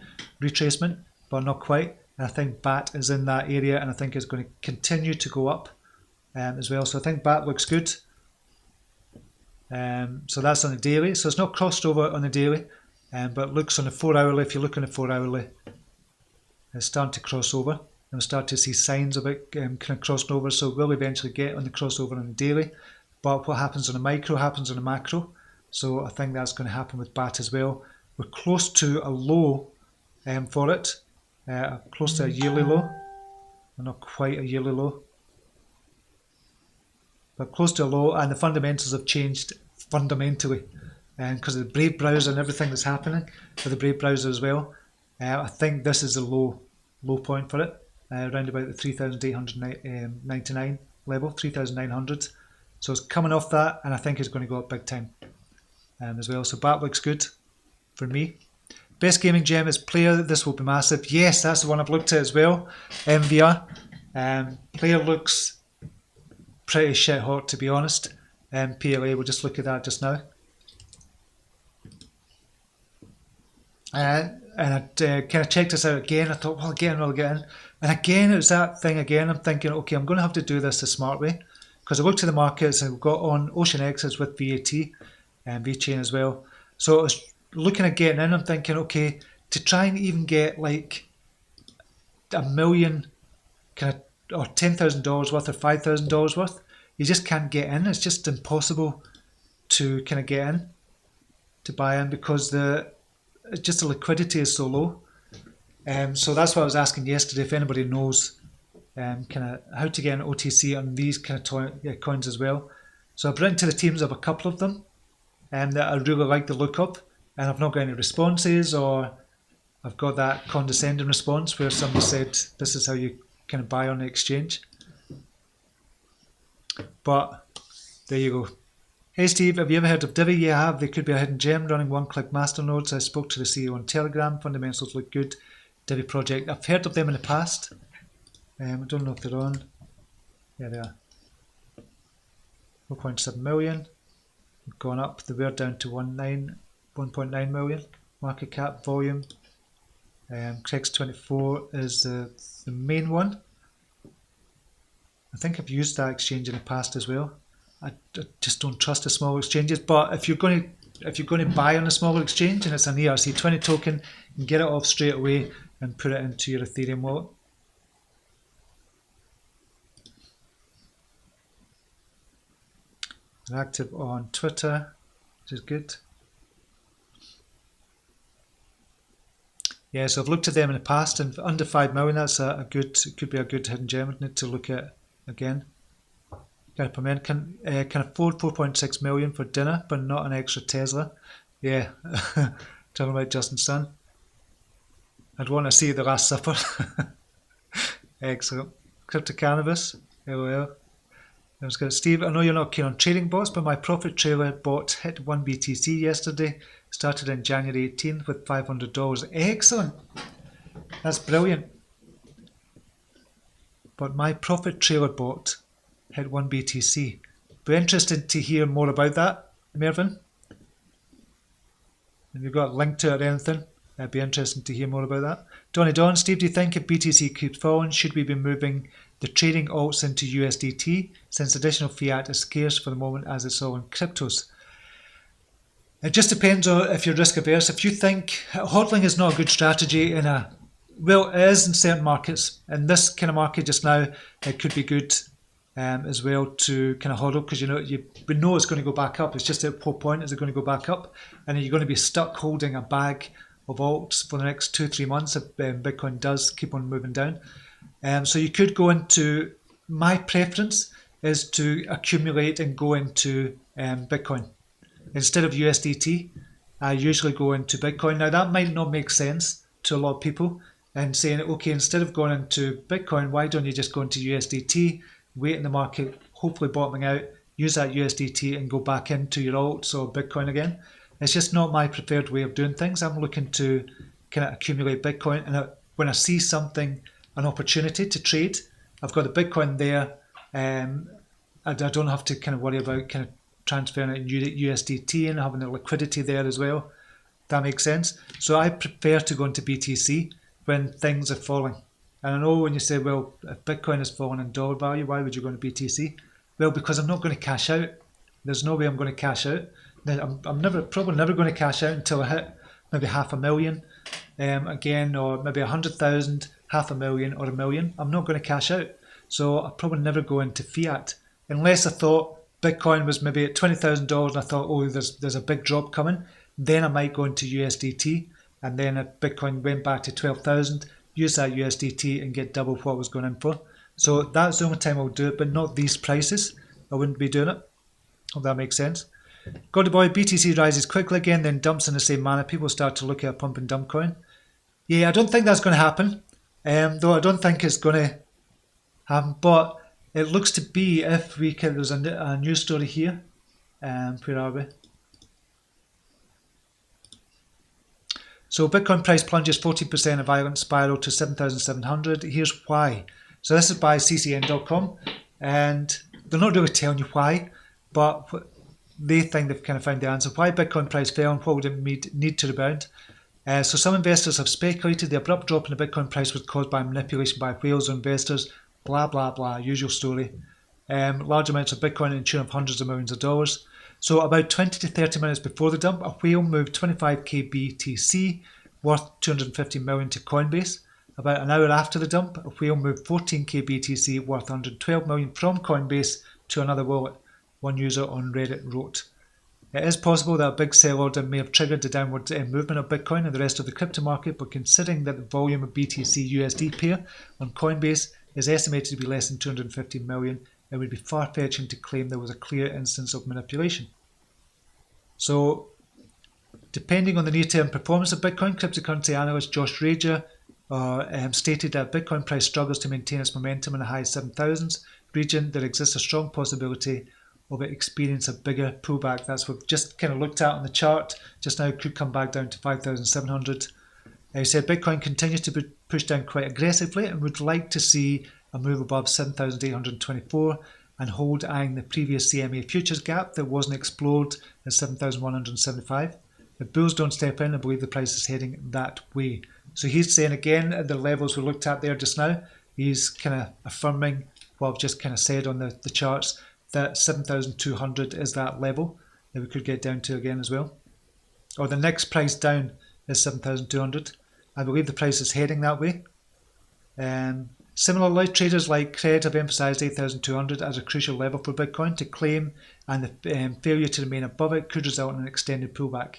retracement, but not quite. And I think BAT is in that area, and I think it's going to continue to go up as well. So I think BAT looks good. So that's on the daily. So it's not crossed over on the daily, but it looks on the 4 hourly. If you look on the 4 hourly, it's starting to cross over, and we'll start to see signs of it kind of crossing over. So we'll eventually get on the crossover on the daily. But what happens on the micro happens on the macro. So I think that's going to happen with BAT as well. We're close to a low for it, close to a yearly low. Well, not quite a yearly low, but close to a low, and the fundamentals have changed fundamentally because of the Brave browser and everything that's happening for the Brave browser as well. I think this is a low point for it, around about the 3,899 level, 3,900. So it's coming off that, and I think it's going to go up big time as well. So BAT looks good for me. Best gaming gem is Player. This will be massive. Yes, that's the one I've looked at as well. MVR. Player looks pretty shit hot, to be honest. PLA, we'll just look at that just now. And I kind of checked this out again. I thought, well, again, we'll get in. And again, it was that thing again. I'm thinking, okay, I'm going to have to do this the smart way. Because I looked at the markets and we've got on Ocean X's with VAT and VChain as well. So I was looking at getting in. I'm thinking, okay, to try and even get like $1 million kind of, or $10,000 worth or $5,000 worth, you just can't get in. It's just impossible to kind of get in, to buy in, because the liquidity is so low. So that's what I was asking yesterday, if anybody knows kind of how to get an OTC on these kind of coins as well. So I've written to the teams of a couple of them that I really like the look of, and I've not got any responses, or I've got that condescending response where somebody said this is how you kind of buy on the exchange. But there you go. Hey Steve, have you ever heard of Divi? Yeah, I have. They could be a hidden gem running one-click masternodes. I spoke to the CEO on Telegram. Fundamentals look good. Divi project. I've heard of them in the past. I don't know if they're on. Yeah, they are. 4.7 million. gone up. They were down to 1.9 million market cap. Volume. X24 is the main one. I think I've used that exchange in the past as well. I just don't trust the small exchanges. But if you're going to buy on a smaller exchange and it's an ERC20 token, you can get it off straight away and put it into your Ethereum wallet. They're active on Twitter, which is good. Yeah, so I've looked at them in the past, and under 5 million, that's it could be a good hidden gem. I need to look at again. Can afford 4.6 million for dinner, but not an extra Tesla. Yeah, talking about Justin Sun. I'd want to see the Last Supper. Excellent. Crypto Cannabis. LOL. Steve, I know you're not keen on trading bots, but my profit trailer bot hit 1 BTC yesterday. Started in January 18th with $500. Excellent. That's brilliant. But my profit trailer bot hit 1 BTC. Be interested to hear more about that, Mervyn. If you've got a link to it or anything, it'd be interesting to hear more about that. Donny Don, Steve, do you think if BTC keeps falling, should we be moving the trading alts into USDT, since additional fiat is scarce for the moment as it's all in cryptos? It just depends on if you're risk averse. If you think hodling is not a good strategy it is in certain markets. In this kind of market just now, it could be good as well to kind of hodl, because we know it's going to go back up. It's just at what point is it going to go back up, and you're going to be stuck holding a bag of alts for the next 2-3 months if Bitcoin does keep on moving down. So you could go into, my preference is to accumulate and go into Bitcoin. Instead of USDT, I usually go into Bitcoin. Now that might not make sense to a lot of people, and saying, okay, instead of going into Bitcoin, why don't you just go into USDT, wait in the market, hopefully bottoming out, use that USDT and go back into your alts or Bitcoin again. It's just not my preferred way of doing things. I'm looking to kind of accumulate Bitcoin, and when I see something, an opportunity to trade, I've got the Bitcoin there. I don't have to kind of worry about kind of transferring it in USDT and having the liquidity there as well. That makes sense. So I prefer to go into BTC when things are falling. And I know when you say, well, if Bitcoin is falling in dollar value, why would you go into BTC? Well, because I'm not going to cash out. There's no way I'm going to cash out. I'm probably never going to cash out until I hit maybe 500,000 again, or maybe 100,000, 500,000 or 1 million. I'm not going to cash out. So I'll probably never go into fiat unless I thought Bitcoin was maybe at $20,000 and I thought, oh, there's a big drop coming. Then I might go into USDT, and then if Bitcoin went back to 12,000, use that USDT and get double what I was going in for. So that's the only time I would do it, but not these prices. I wouldn't be doing it. Hope that makes sense. God boy, BTC rises quickly again, then dumps in the same manner. People start to look at a pump and dump coin. Yeah, I don't think that's going to happen. Though I don't think it's going to happen, but it looks to be, if we can, there's a news story here. Where are we? So Bitcoin price plunges 40% a violent spiral to 7,700. Here's why. So this is by ccn.com, and they're not really telling you why, but they think they've kind of found the answer. Why Bitcoin price fell and what would it need to rebound? So some investors have speculated the abrupt drop in the Bitcoin price was caused by manipulation by whales or investors. Blah, blah, blah, usual story. Large amounts of Bitcoin in the tune of hundreds of millions of dollars. So about 20 to 30 minutes before the dump, a whale moved 25k BTC, worth 250 million to Coinbase. About an hour after the dump, a whale moved 14k BTC, worth 112 million from Coinbase to another wallet, one user on Reddit wrote. It is possible that a big sell order may have triggered the downward movement of Bitcoin and the rest of the crypto market, but considering that the volume of BTC USD pair on Coinbase is estimated to be less than 250 million, it would be far-fetching to claim there was a clear instance of manipulation. So, depending on the near-term performance of Bitcoin, cryptocurrency analyst Josh Rager stated that Bitcoin price struggles to maintain its momentum in the high 7,000s region. There exists a strong possibility of it experience a bigger pullback. That's what we've just kind of looked at on the chart. Just now, it could come back down to 5,700. He said Bitcoin continues to be pushed down quite aggressively and would like to see a move above 7,824. and hold eyeing the previous CMA futures gap that wasn't explored at 7,175. If bulls don't step in, I believe the price is heading that way. So he's saying again at the levels we looked at there just now, he's kind of affirming what I've just kind of said on the charts, that 7,200 is that level that we could get down to again as well. Or the next price down is 7,200. I believe the price is heading that way. Similarly, traders like Cred have emphasised 8,200 as a crucial level for Bitcoin to claim, and the failure to remain above it could result in an extended pullback.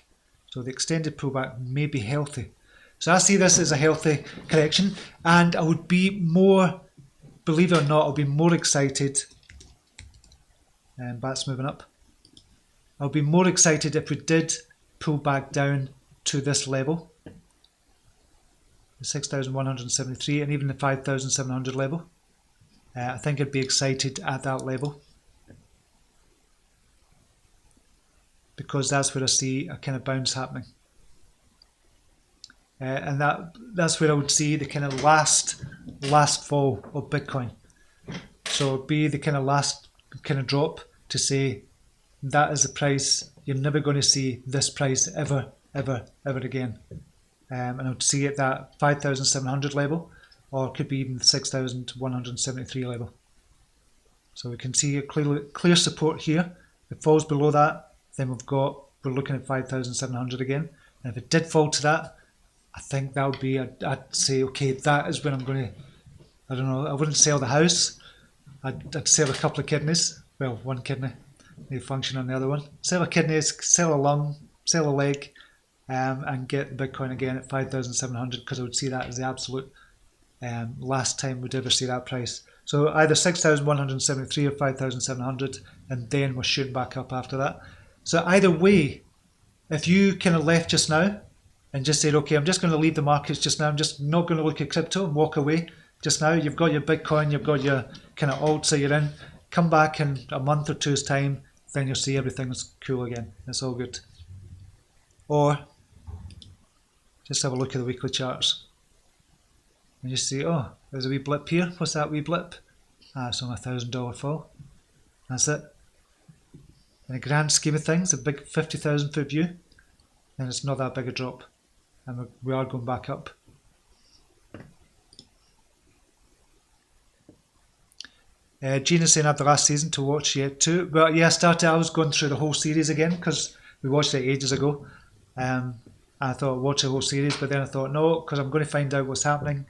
So the extended pullback may be healthy. So I see this as a healthy correction, and I would be more, believe it or not, I'll be more excited, and BAT's moving up. I'll be more excited if we did pull back down to this level, the 6,173 and even the 5,700 level. I think I'd be excited at that level, because that's where I see a kind of bounce happening. And that's where I would see the kind of last fall of Bitcoin. So it'd be the kind of last kind of drop to say that is the price. You're never going to see this price ever again. And I would see it that 5,700 level, or it could be even the 6,173 level. So we can see a clear support here. If it falls below that, then we're looking at 5,700 again. And if it did fall to that, I think that would be, I'd say, okay, that is when I'm going to, I don't know, I wouldn't sell the house. I'd sell a couple of kidneys. Well, one kidney, may function on the other one. Sell a kidney, sell a lung, sell a leg, and get Bitcoin again at 5,700, because I would see that as the absolute last time we'd ever see that price. So either 6,173 or 5,700, and then we're shooting back up after that. So either way, if you kind of left just now and just said, okay, I'm just going to leave the markets just now, I'm just not going to look at crypto and walk away just now, you've got your Bitcoin, you've got your kind of alts that you're in, come back in a month or two's time, then you'll see everything's cool again. It's all good. Or just have a look at the weekly charts and you see, oh, there's a wee blip here. What's that wee blip? It's on a $1,000 fall. That's it. In the grand scheme of things, a big 50,000 foot view, then it's not that big a drop, and we are going back up. Gina's saying I have the last season to watch yet too. Well, yeah, I was going through the whole series again because we watched it ages ago. I thought I'd watch the whole series, but then I thought no, because I'm going to find out what's happening.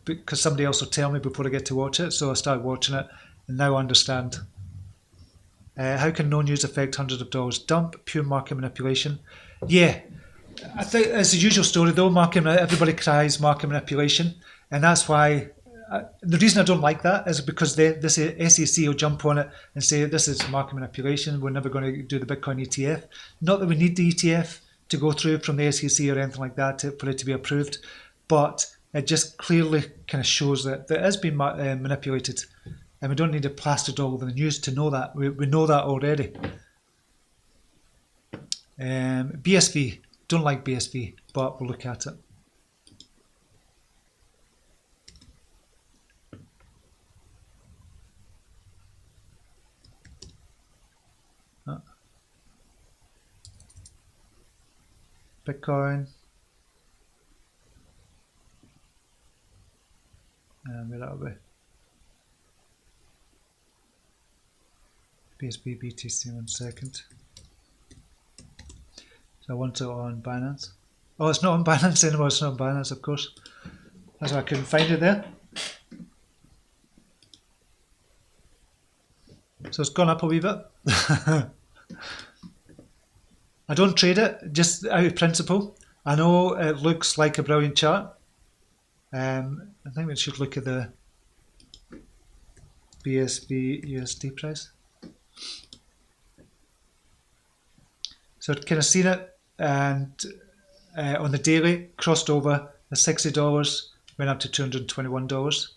Because somebody else will tell me before I get to watch it, so I started watching it, and now I understand. How can no news affect hundreds of dollars? Dump, pure market manipulation. Yeah, I think it's the usual story though. Everybody cries market manipulation, and that's why. The reason I don't like that is because this SEC will jump on it and say this is market manipulation. We're never going to do the Bitcoin ETF. Not that we need the ETF to go through from the SEC or anything like that for it to be approved, but it just clearly kind of shows that it has been manipulated, and we don't need to plaster it all over the news to know that. We know that already. BSV, don't like BSV, but we'll look at it. Bitcoin, and where are we? BSB, BTC, 1 second. So I want it on Binance. Oh, it's not on Binance anymore. It's not on Binance, of course. That's why I couldn't find it there. So it's gone up a wee bit. I don't trade it, just out of principle. I know it looks like a brilliant chart. I think we should look at the BSB USD price. So I'd kind of seen it, and on the daily, crossed over the $60, went up to $221.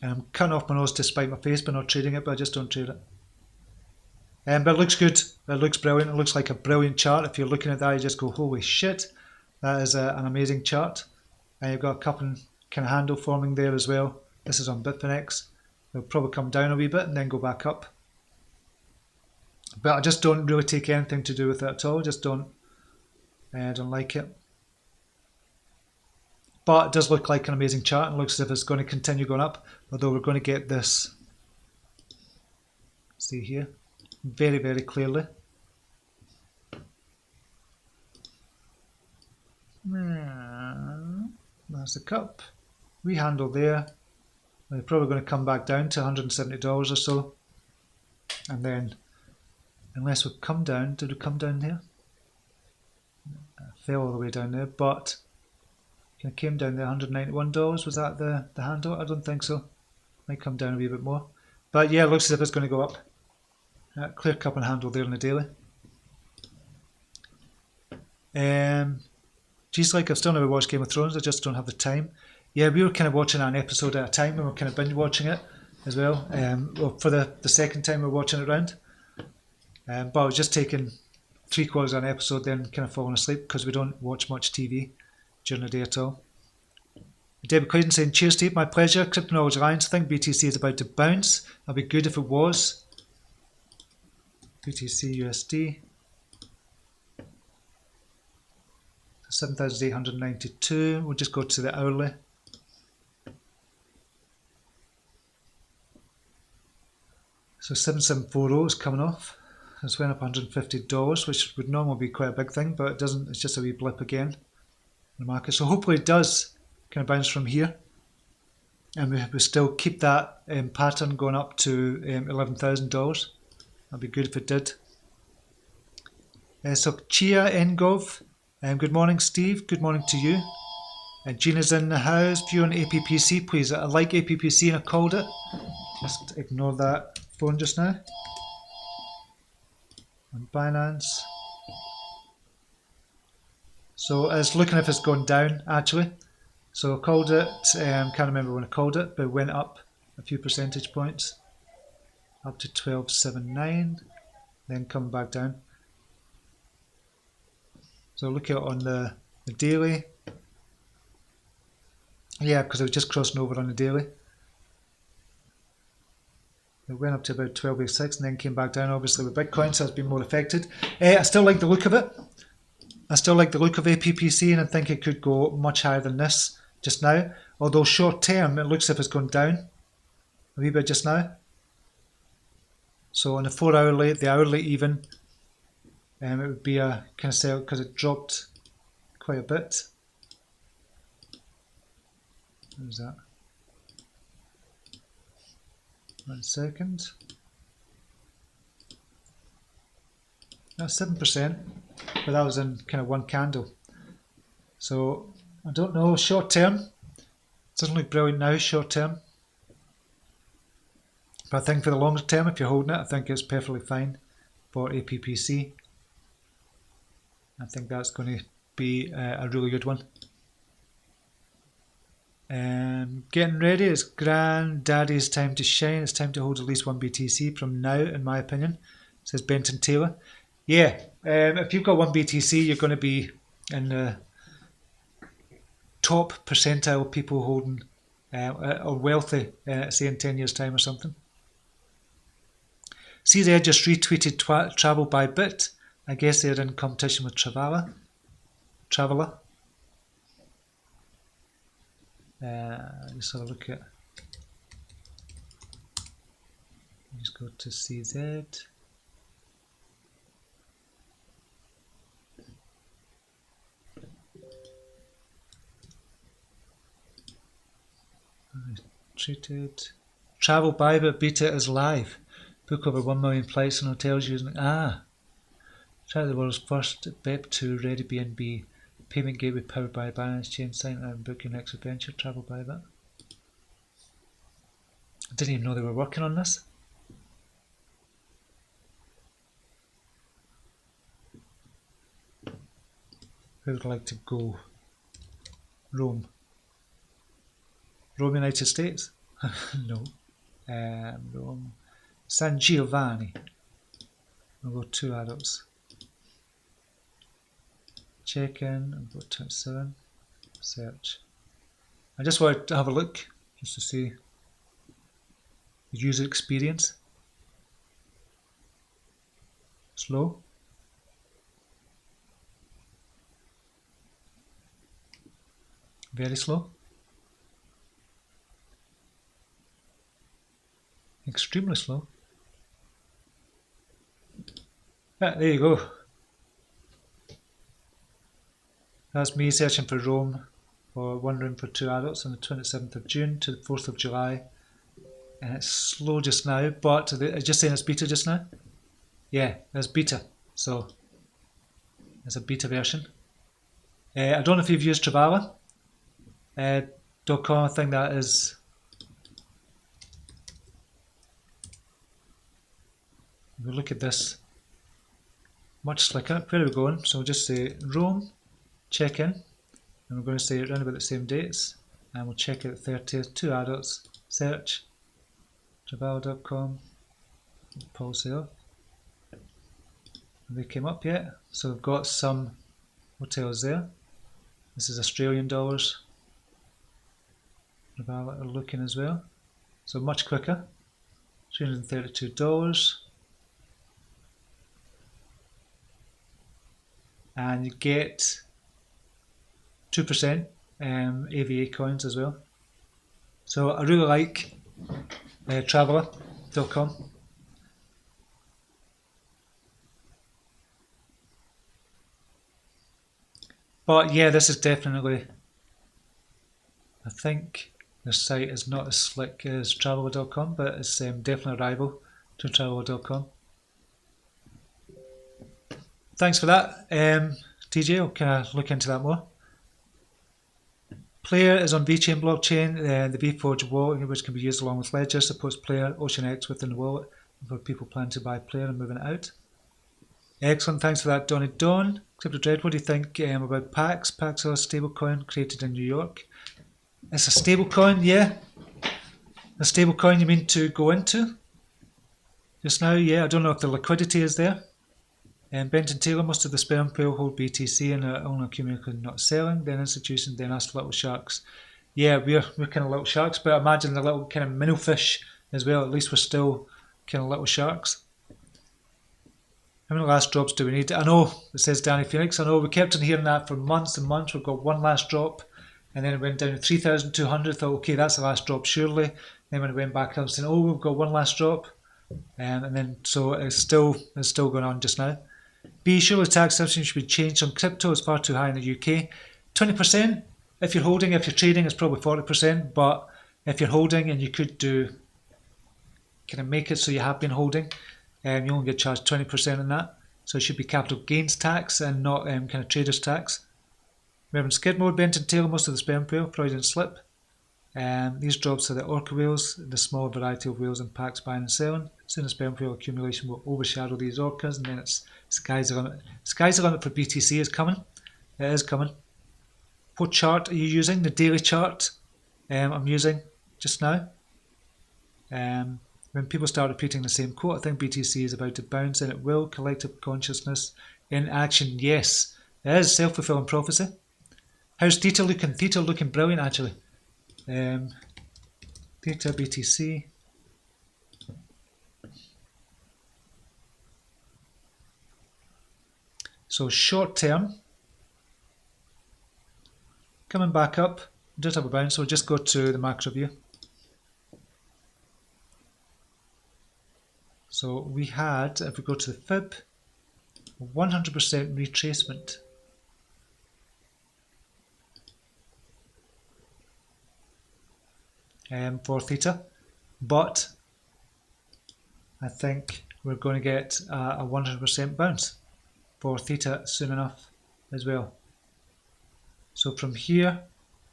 And I'm cutting off my nose to spite my face by not trading it, but I just don't trade it. But it looks good, it looks brilliant, it looks like a brilliant chart. If you're looking at that, you just go, holy shit, that is an amazing chart. And you've got a couple kind of handle forming there as well. This is on Bitfinex. It'll probably come down a wee bit and then go back up. But I just don't really take anything to do with it at all. Just don't like it. But it does look like an amazing chart and looks as if it's going to continue going up. Although we're going to get this, see here, very, very clearly. That's the cup. We handle there. We're probably going to come back down to $170 or so. And then, unless we come down, did we come down here? I fell all the way down there, but I came down there, $191. Was that the handle? I don't think so. Might come down a wee bit more. But yeah, it looks as if it's going to go up. Clear cup and handle there on the daily. Geez, like I've still never watched Game of Thrones, I just don't have the time. Yeah, we were kind of watching an episode at a time and we're kind of binge watching it as well. Well, for the second time we're watching it round. But I was just taking 3/4 of an episode, then kind of falling asleep because we don't watch much TV during the day at all. David Clayton saying, cheers Steve, my pleasure. Crypto Knowledge Alliance, I think BTC is about to bounce. That'd be good if it was. BTC USD. 7,892. We'll just go to the hourly. So 7740 is coming off. It's went up $150, which would normally be quite a big thing, but it doesn't. It's just a wee blip again in the market. So hopefully it does kind of bounce from here, and we still keep that pattern going up to $11,000. That'd be good if it did. So Chia Ngov, good morning Steve, good morning to you. Gina's in the house. View on APPC please. I like APPC and I called it. Just ignore that phone just now. On Binance. So it's looking if it's gone down actually. So I called it, can't remember when I called it, but it went up a few percentage points. Up to 12.79, then come back down. So look at it on the daily. Yeah, because I was just crossing over on the daily. It went up to about 12.86 and then came back down obviously with Bitcoin, so it's been more affected. I still like the look of it. I still like the look of APPC and I think it could go much higher than this just now. Although short term it looks as if it's gone down a wee bit just now. So on the 4 hourly, the hourly even, it would be a kind of sell because it dropped quite a bit. What is that? 1 second. That's 7%, but that was in kind of one candle. So I don't know, short term, it doesn't look brilliant now, short term. But I think for the longer term, if you're holding it, I think it's perfectly fine for APPC. I think that's going to be a really good one. Getting ready, it's granddaddy's time to shine. It's time to hold at least one BTC from now, in my opinion, says Benton Taylor. Yeah, if you've got one BTC, you're going to be in the top percentile of people holding or wealthy, say in 10 years' time or something. CZ just retweeted Travel by Bit. I guess they're in competition with Traveler. Just have a look at. Just go to CZ. Treated. Travel by Bit beta is live. Book over 1 million flights and hotels using. Try the world's first BEP2 Ready BNB payment gateway powered by Binance Chain. Sign and book your next adventure. Travel by Bit. I didn't even know they were working on this. Who would like to go? Rome. Rome, United States? No. Rome. San Giovanni. We'll go 2 adults. Check in and go 27. Search. I just wanted to have a look just to see. user experience. Slow. Very slow. Extremely slow. Ah, there you go. That's me searching for Rome or one room for 2 adults on the 27th of June to the 4th of July. And it's slow just now, but it's just saying it's beta just now. Yeah, it's beta. So it's a beta version. I don't know if you've used Travala. .com, I think that is. We'll look at this much slicker. Where are we going? So we'll just say Rome, check in, and we're going to say around about the same dates, and we'll check out 30th, 2 adults, search, Travala.com, pause there. They came up yet, so we've got some hotels there. This is Australian dollars. Travala are looking as well, so much quicker. $332. And you get 2% AVA coins as well. So I really like Travala.com. But yeah, this is definitely, I think the site is not as slick as Travala.com, but it's definitely a rival to Travala.com. Thanks for that, TJ. I'll kind of look into that more. Player is on VeChain blockchain, the VForge wallet, which can be used along with Ledger, supports Player, OceanX within the wallet for people planning to buy Player and moving it out. Excellent, thanks for that, Donny Don. Crypto Dread, what do you think about PAX? PAX are a stablecoin created in New York. It's a stablecoin, yeah. A stablecoin you mean to go into? Just now, yeah. I don't know if the liquidity is there. Benton Taylor, most of the sperm pool hold BTC and are only accumulating, not selling. Then institutions, then us little sharks. Yeah, we're kind of little sharks, but imagine the little kind of minnow fish as well. At least we're still kind of little sharks. How many last drops do we need? I know, it says Danny Phoenix, I know we kept on hearing that for months and months. We've got one last drop, and then it went down to 3,200. Thought, okay, that's the last drop surely. Then when it went back up, saying, oh, we've got one last drop. And then, so it's still going on just now. B, surely tax subsidy should be changed on crypto. It's far too high in the UK. 20%, if you're holding, if you're trading, it's probably 40%, but if you're holding and you could do, kind of make it so you have been holding, you only get charged 20% on that. So it should be capital gains tax and not kind of traders tax. We're in skid mode, Benton Taylor, most of the sperm pool, Freudian slip. These drops are the orca whales, the small variety of whales in packs buying and selling. Soon the sperm pool accumulation will overshadow these orcas, and then it's sky's the limit. Sky's the limit for BTC is coming. It is coming. What chart are you using? The daily chart I'm using just now. When people start repeating the same quote, I think BTC is about to bounce, and it will. Collective consciousness in action. Yes, it is self-fulfilling prophecy. How's Theta looking? Theta looking brilliant actually. Theta BTC. So short term, coming back up, just have a bounce, so we'll just go to the macro view. So we had, if we go to the fib, 100% retracement. For Theta, but I think we're going to get a 100% bounce for Theta soon enough as well. So from here,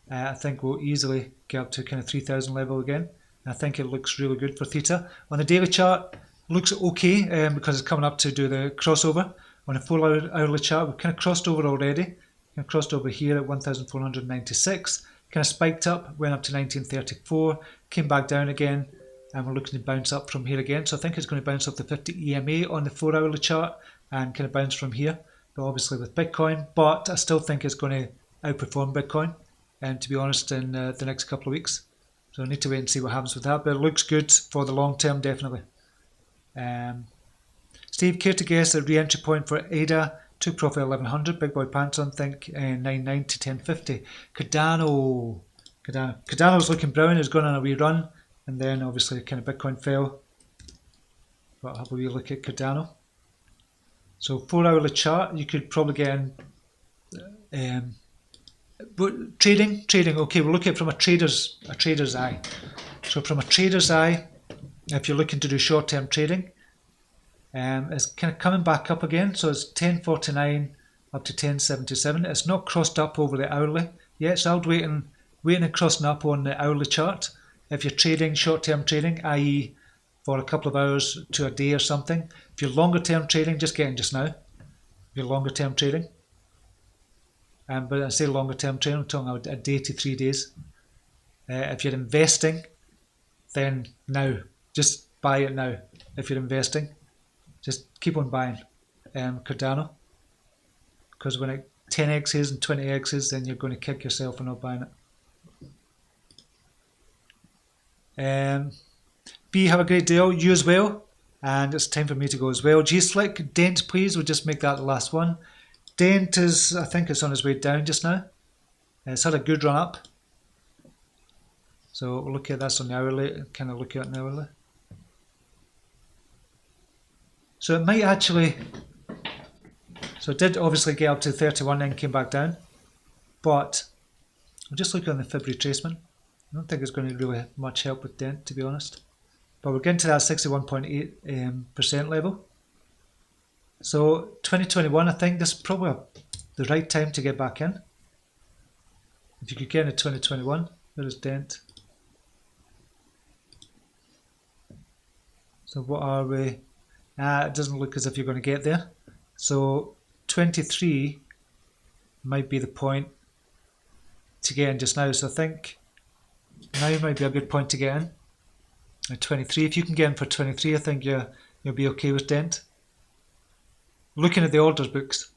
I think we'll easily get up to kind of 3,000 level again. I think it looks really good for Theta. On the daily chart, looks okay because it's coming up to do the crossover. On a 4-hourly chart, we've kind of crossed over already. Kind of crossed over here at 1,496. Kind of spiked up, went up to 1934, came back down again, and we're looking to bounce up from here again. So I think it's going to bounce off the 50 EMA on the 4-hourly chart and kind of bounce from here, but obviously with Bitcoin. But I still think it's going to outperform Bitcoin, and to be honest, in the next couple of weeks. So So I need to wait and see what happens with that, but it looks good for the long term, definitely. Steve, care to guess the re-entry point for ADA? Took profit 1100. Big Boy Pants on think 990 to 1050. Cardano's looking brown. It's gone on a wee run, and then obviously kind of Bitcoin fell. But have a wee look at Cardano. So 4-hourly chart, you could probably get in. Trading. Okay, we'll look at it from a trader's eye. So from a trader's eye, if you're looking to do short-term trading, it's kind of coming back up again. So it's 1049 up to 1077. It's not crossed up over the hourly yet. So I'll waiting and crossing up on the hourly chart. If you're trading short-term trading, i.e. for a couple of hours to a day or something. If you're longer-term trading, just get in just now. If you're longer-term trading. But I say longer-term trading, I'm talking about a day to 3 days. If you're investing, then now. Just buy it now if you're investing. Just keep on buying Cardano. Because when it 10x's and 20x's, then you're going to kick yourself for not buying it. B, have a great day. You as well. And it's time for me to go as well. G-Slick, Dent, please. We'll just make that the last one. Dent is, I think it's on its way down just now. It's had a good run up. So we'll look at that's on the hourly. Kind of look at it on the hourly. So it might actually, so it did obviously get up to 31 and came back down, but I'll just look on the Fib retracement. I don't think it's going to really have much help with Dent, to be honest. But we're getting to that 61.8% level. So 2021, I think this is probably the right time to get back in. If you could get into 2021, there is Dent. So what are we? It doesn't look as if you're going to get there. So 23 might be the point to get in just now. So I think now might be a good point to get in. At 23, if you can get in for 23, I think you'll be okay with Dent. Looking at the orders books,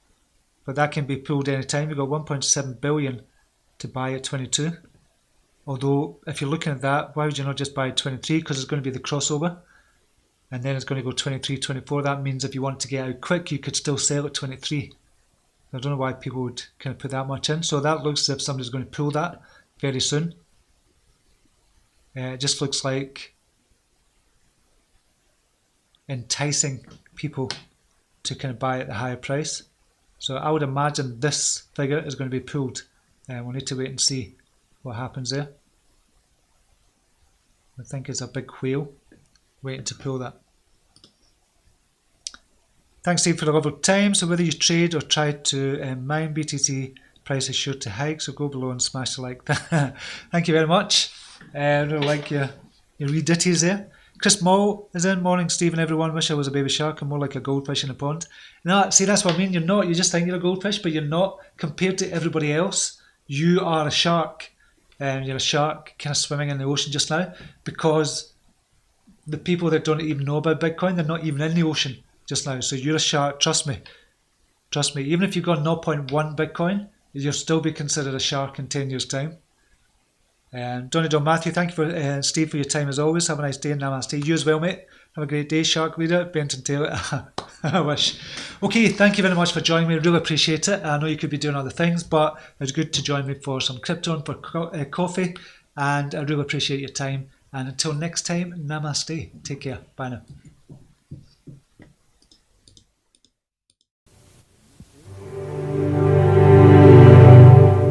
but that can be pulled anytime. You've got 1.7 billion to buy at 22. Although if you're looking at that, why would you not just buy at 23? Because it's going to be the crossover. And then it's going to go 23, 24. That means if you want to get out quick, you could still sell at 23. I don't know why people would kind of put that much in. So that looks as if somebody's going to pull that very soon. It just looks like enticing people to kind of buy at the higher price. So I would imagine this figure is going to be pulled. We'll need to wait and see what happens there. I think it's a big whale waiting to pull that. Thanks, Steve, for the lovely time. So whether you trade or try to mine, BTC price is sure to hike. So go below and smash the like. Thank you very much. I really like your wee ditties there. Chris Moll is in. Morning, Steve and everyone. Wish I was a baby shark. I'm more like a goldfish in a pond. No, see, that's what I mean. You're not. You just think you're a goldfish, but you're not. Compared to everybody else, you are a shark. You're a shark kind of swimming in the ocean just now, because the people that don't even know about Bitcoin, they're not even in the ocean just now. So you're a shark. Trust me. Trust me. Even if you've got 0.1 Bitcoin, you'll still be considered a shark in 10 years' time. Donny Don Matthew, thank you for Steve for your time as always. Have a nice day and namaste. You as well, mate. Have a great day, Shark Leader, Benton Taylor. I wish. Okay, thank you very much for joining me. Really appreciate it. I know you could be doing other things, but it was good to join me for some crypto and for coffee. And I really appreciate your time. And until next time, namaste. Take care. Bye now.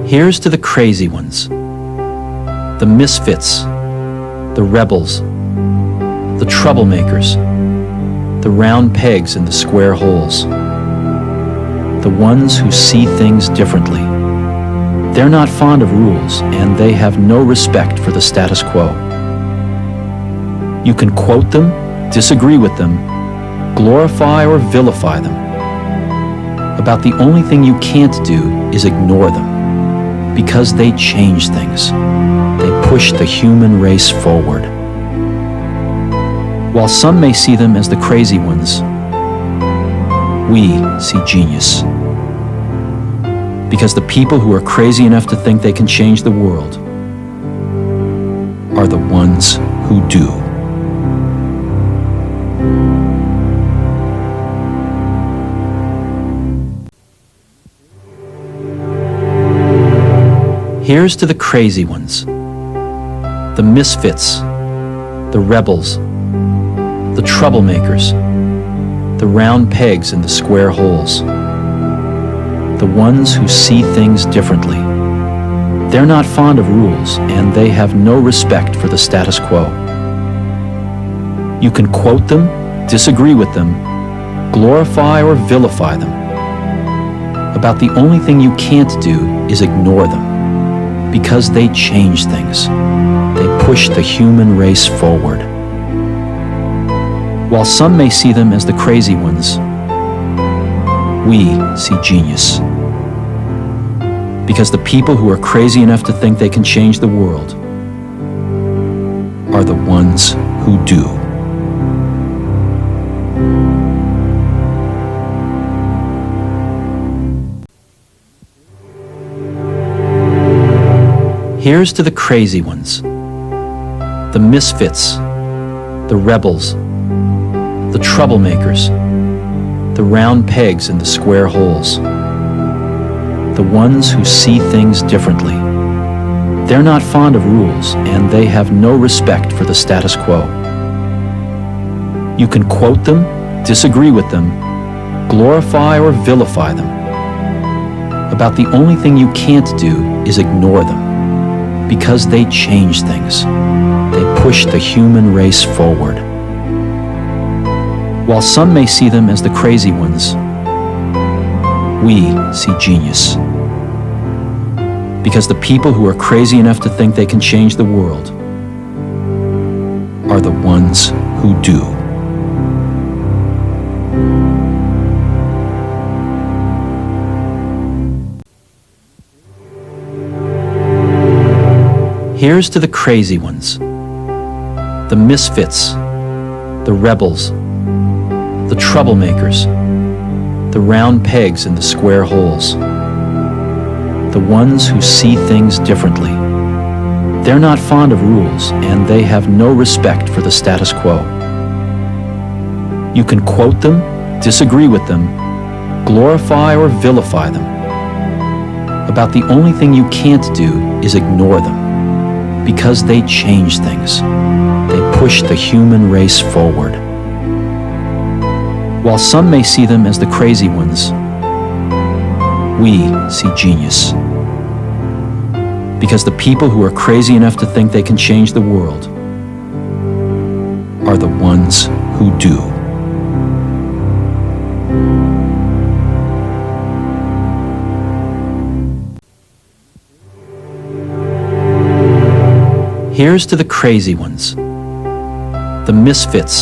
Here's to the crazy ones, the misfits, the rebels, the troublemakers, the round pegs in the square holes, the ones who see things differently. They're not fond of rules, and they have no respect for the status quo. You can quote them, disagree with them, glorify or vilify them. About the only thing you can't do is ignore them, because they change things. They push the human race forward. While some may see them as the crazy ones, we see genius. Because the people who are crazy enough to think they can change the world are the ones who do. Here's to the crazy ones, the misfits, the rebels, the troublemakers, the round pegs in the square holes, the ones who see things differently. They're not fond of rules, and they have no respect for the status quo. You can quote them, disagree with them, glorify or vilify them. About the only thing you can't do is ignore them, because they change things. They push the human race forward. While some may see them as the crazy ones, we see genius. Because the people who are crazy enough to think they can change the world are the ones who do. Here's to the crazy ones, the misfits, the rebels, the troublemakers, the round pegs in the square holes, the ones who see things differently. They're not fond of rules, and they have no respect for the status quo. You can quote them, disagree with them, glorify or vilify them. About the only thing you can't do is ignore them, because they change things. They push the human race forward. While some may see them as the crazy ones, we see genius. Because the people who are crazy enough to think they can change the world are the ones who do. Here's to the crazy ones, the misfits, the rebels, the troublemakers, the round pegs in the square holes, the ones who see things differently. They're not fond of rules, and they have no respect for the status quo. You can quote them, disagree with them, glorify or vilify them. About the only thing you can't do is ignore them, because they change things. They push the human race forward. While some may see them as the crazy ones, we see genius. Because the people who are crazy enough to think they can change the world are the ones who do. Here's to the crazy ones, the misfits,